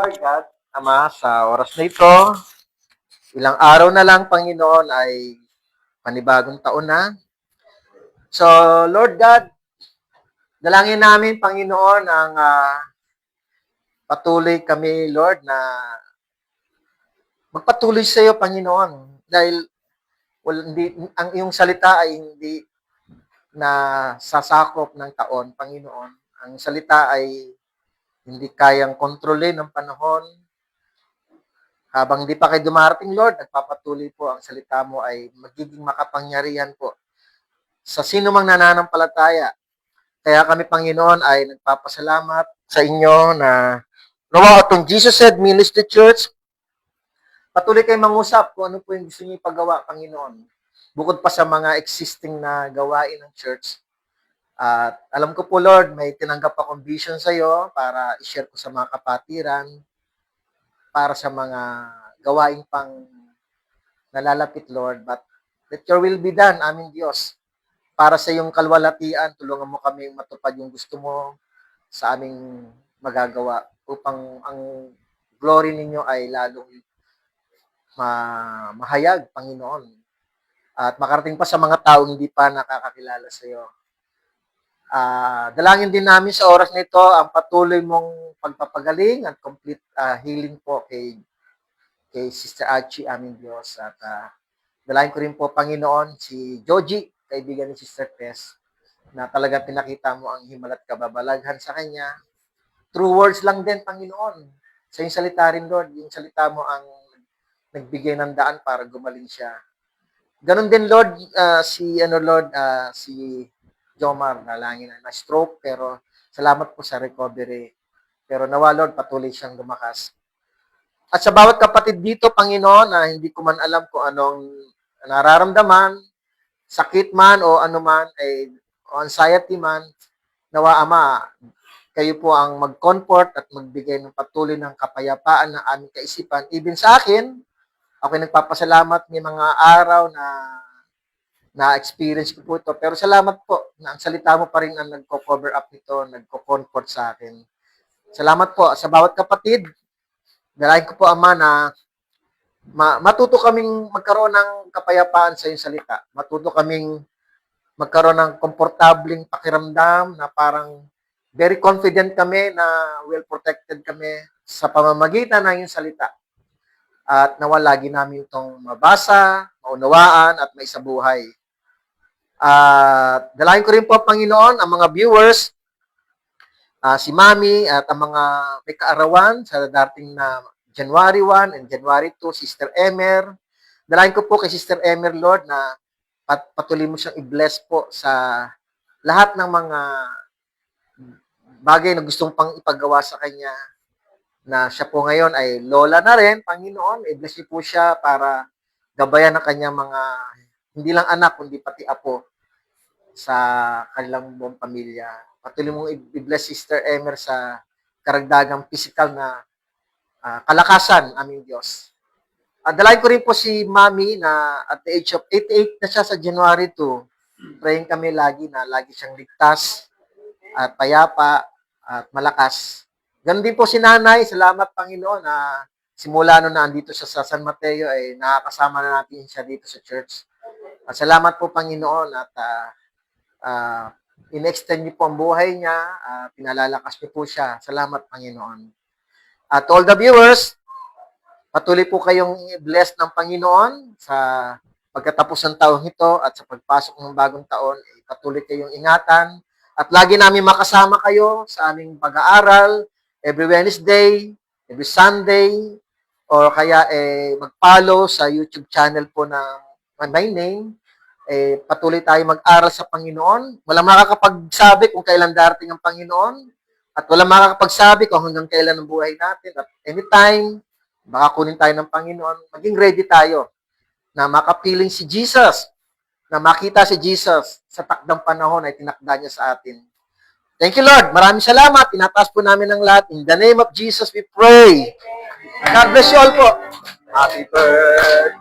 Lord God, Ama, sa oras na ito, ilang araw na lang, Panginoon, ay panibagong taon na. So, Lord God, dalangin namin, Panginoon, ang patuloy kami, Lord, na magpatuloy sa iyo, Panginoon, dahil hindi, ang iyong salita ay hindi na sasakop ng taon, Panginoon. Ang salita ay hindi kayang kontrolin ng panahon. Habang di pa kayo dumarating, Lord, nagpapatuloy po ang salita mo ay magiging makapangyarihan po sa sino mang nananampalataya. Kaya kami, Panginoon, ay nagpapasalamat sa inyo na nawa itong Jesus Said Ministry Church, patuloy kayong mangusap kung ano po yung gusto niyo ipagawa, Panginoon. Bukod pa sa mga existing na gawain ng church. At alam ko po, Lord, may tinanggap akong vision sa iyo para i-share ko sa mga kapatiran, para sa mga gawain pang nalalapit, Lord. But let your will be done, aming Diyos. Para sa iyong kalwalatian, tulungan mo kami matupad yung gusto mo sa aming magagawa upang ang glory ninyo ay lalong mahayag, Panginoon. At makarating pa sa mga taong hindi pa nakakakilala sa iyo. Dalangin din namin sa oras nito ang patuloy mong pagpapagaling at complete healing po kay Sister Archie, aming Diyos. At dalangin ko rin po, Panginoon, si Joji, kaibigan ni Sister Tess, na talagang pinakita mo ang himala at kababalaghan sa kanya. True words lang din, Panginoon. Sa iyong salita rin, Lord, yung salita mo ang nagbigay ng daan para gumaling siya. Ganon din, Lord, si Jomar, nalangin na stroke, pero salamat po sa recovery. Pero nawa, Lord, patuloy siyang lumakas. At sa bawat kapatid dito, Panginoon, na hindi ko man alam kung anong nararamdaman, sakit man o anuman, o anxiety man, nawa, Ama, kayo po ang mag-comfort at magbigay ng patuloy ng kapayapaan ng aming kaisipan. Even sa akin, ako'y nagpapasalamat ng mga araw na-experience ko po ito. Pero salamat po na ang salita mo pa rin ang nagko-cover up nito, nagko-comfort sa akin. Salamat po sa bawat kapatid. Dalangin ko po, Ama, na matuto kaming magkaroon ng kapayapaan sa iyong salita. Matuto kaming magkaroon ng komportabling pakiramdam na parang very confident kami na well-protected kami sa pamamagitan ng iyong salita. At nawa lagi namin itong mabasa, maunawaan, at maisabuhay. Dalangin ko rin po, Panginoon, ang mga viewers, si Mami at ang mga may kaarawan sa darating na January 1 and January 2, Sister Emer. Dalangin ko po kay Sister Emer, Lord, na patuloy mo siyang i-bless po sa lahat ng mga bagay na gustong pang ipagawa sa kanya, na siya po ngayon ay lola na rin, Panginoon. I-bless niyo po siya para gabayan ng kanyang mga, hindi lang anak, kundi pati apo sa kanilang buong pamilya. Patuloy mong i-bless Sister Emer sa karagdagang physical na kalakasan, aming Diyos. Dalangin ko rin po si Mami na at the age of 88 na siya sa January 2. Praying kami lagi na lagi siyang ligtas at payapa at malakas. Ganun din po si Nanay. Salamat, Panginoon, na simula nung naandito siya sa San Mateo, ay nakakasama na natin siya dito sa church. Salamat po, Panginoon, at in-extend niyo po ang buhay niya, pinalalakas niyo po siya. Salamat, Panginoon. At all the viewers, patuloy po kayong blessed ng Panginoon sa pagkatapos ng taong ito at sa pagpasok ng bagong taon. Patuloy kayong ingatan at lagi namin makasama kayo sa aming pag-aaral every Wednesday, every Sunday, or kaya mag-follow sa YouTube channel po ng my name. Patuloy tayo mag-aral sa Panginoon. Walang makakapagsabi kung kailan darating ang Panginoon at walang makakapagsabi kung hanggang kailan ang buhay natin. At anytime, baka kunin tayo ng Panginoon, maging ready tayo na makapiling si Jesus, na makita si Jesus sa takdang panahon ay tinakda niya sa atin. Thank you, Lord. Maraming salamat. Tinataas po namin ang lahat. In the name of Jesus, we pray. God bless you all po. Happy birthday.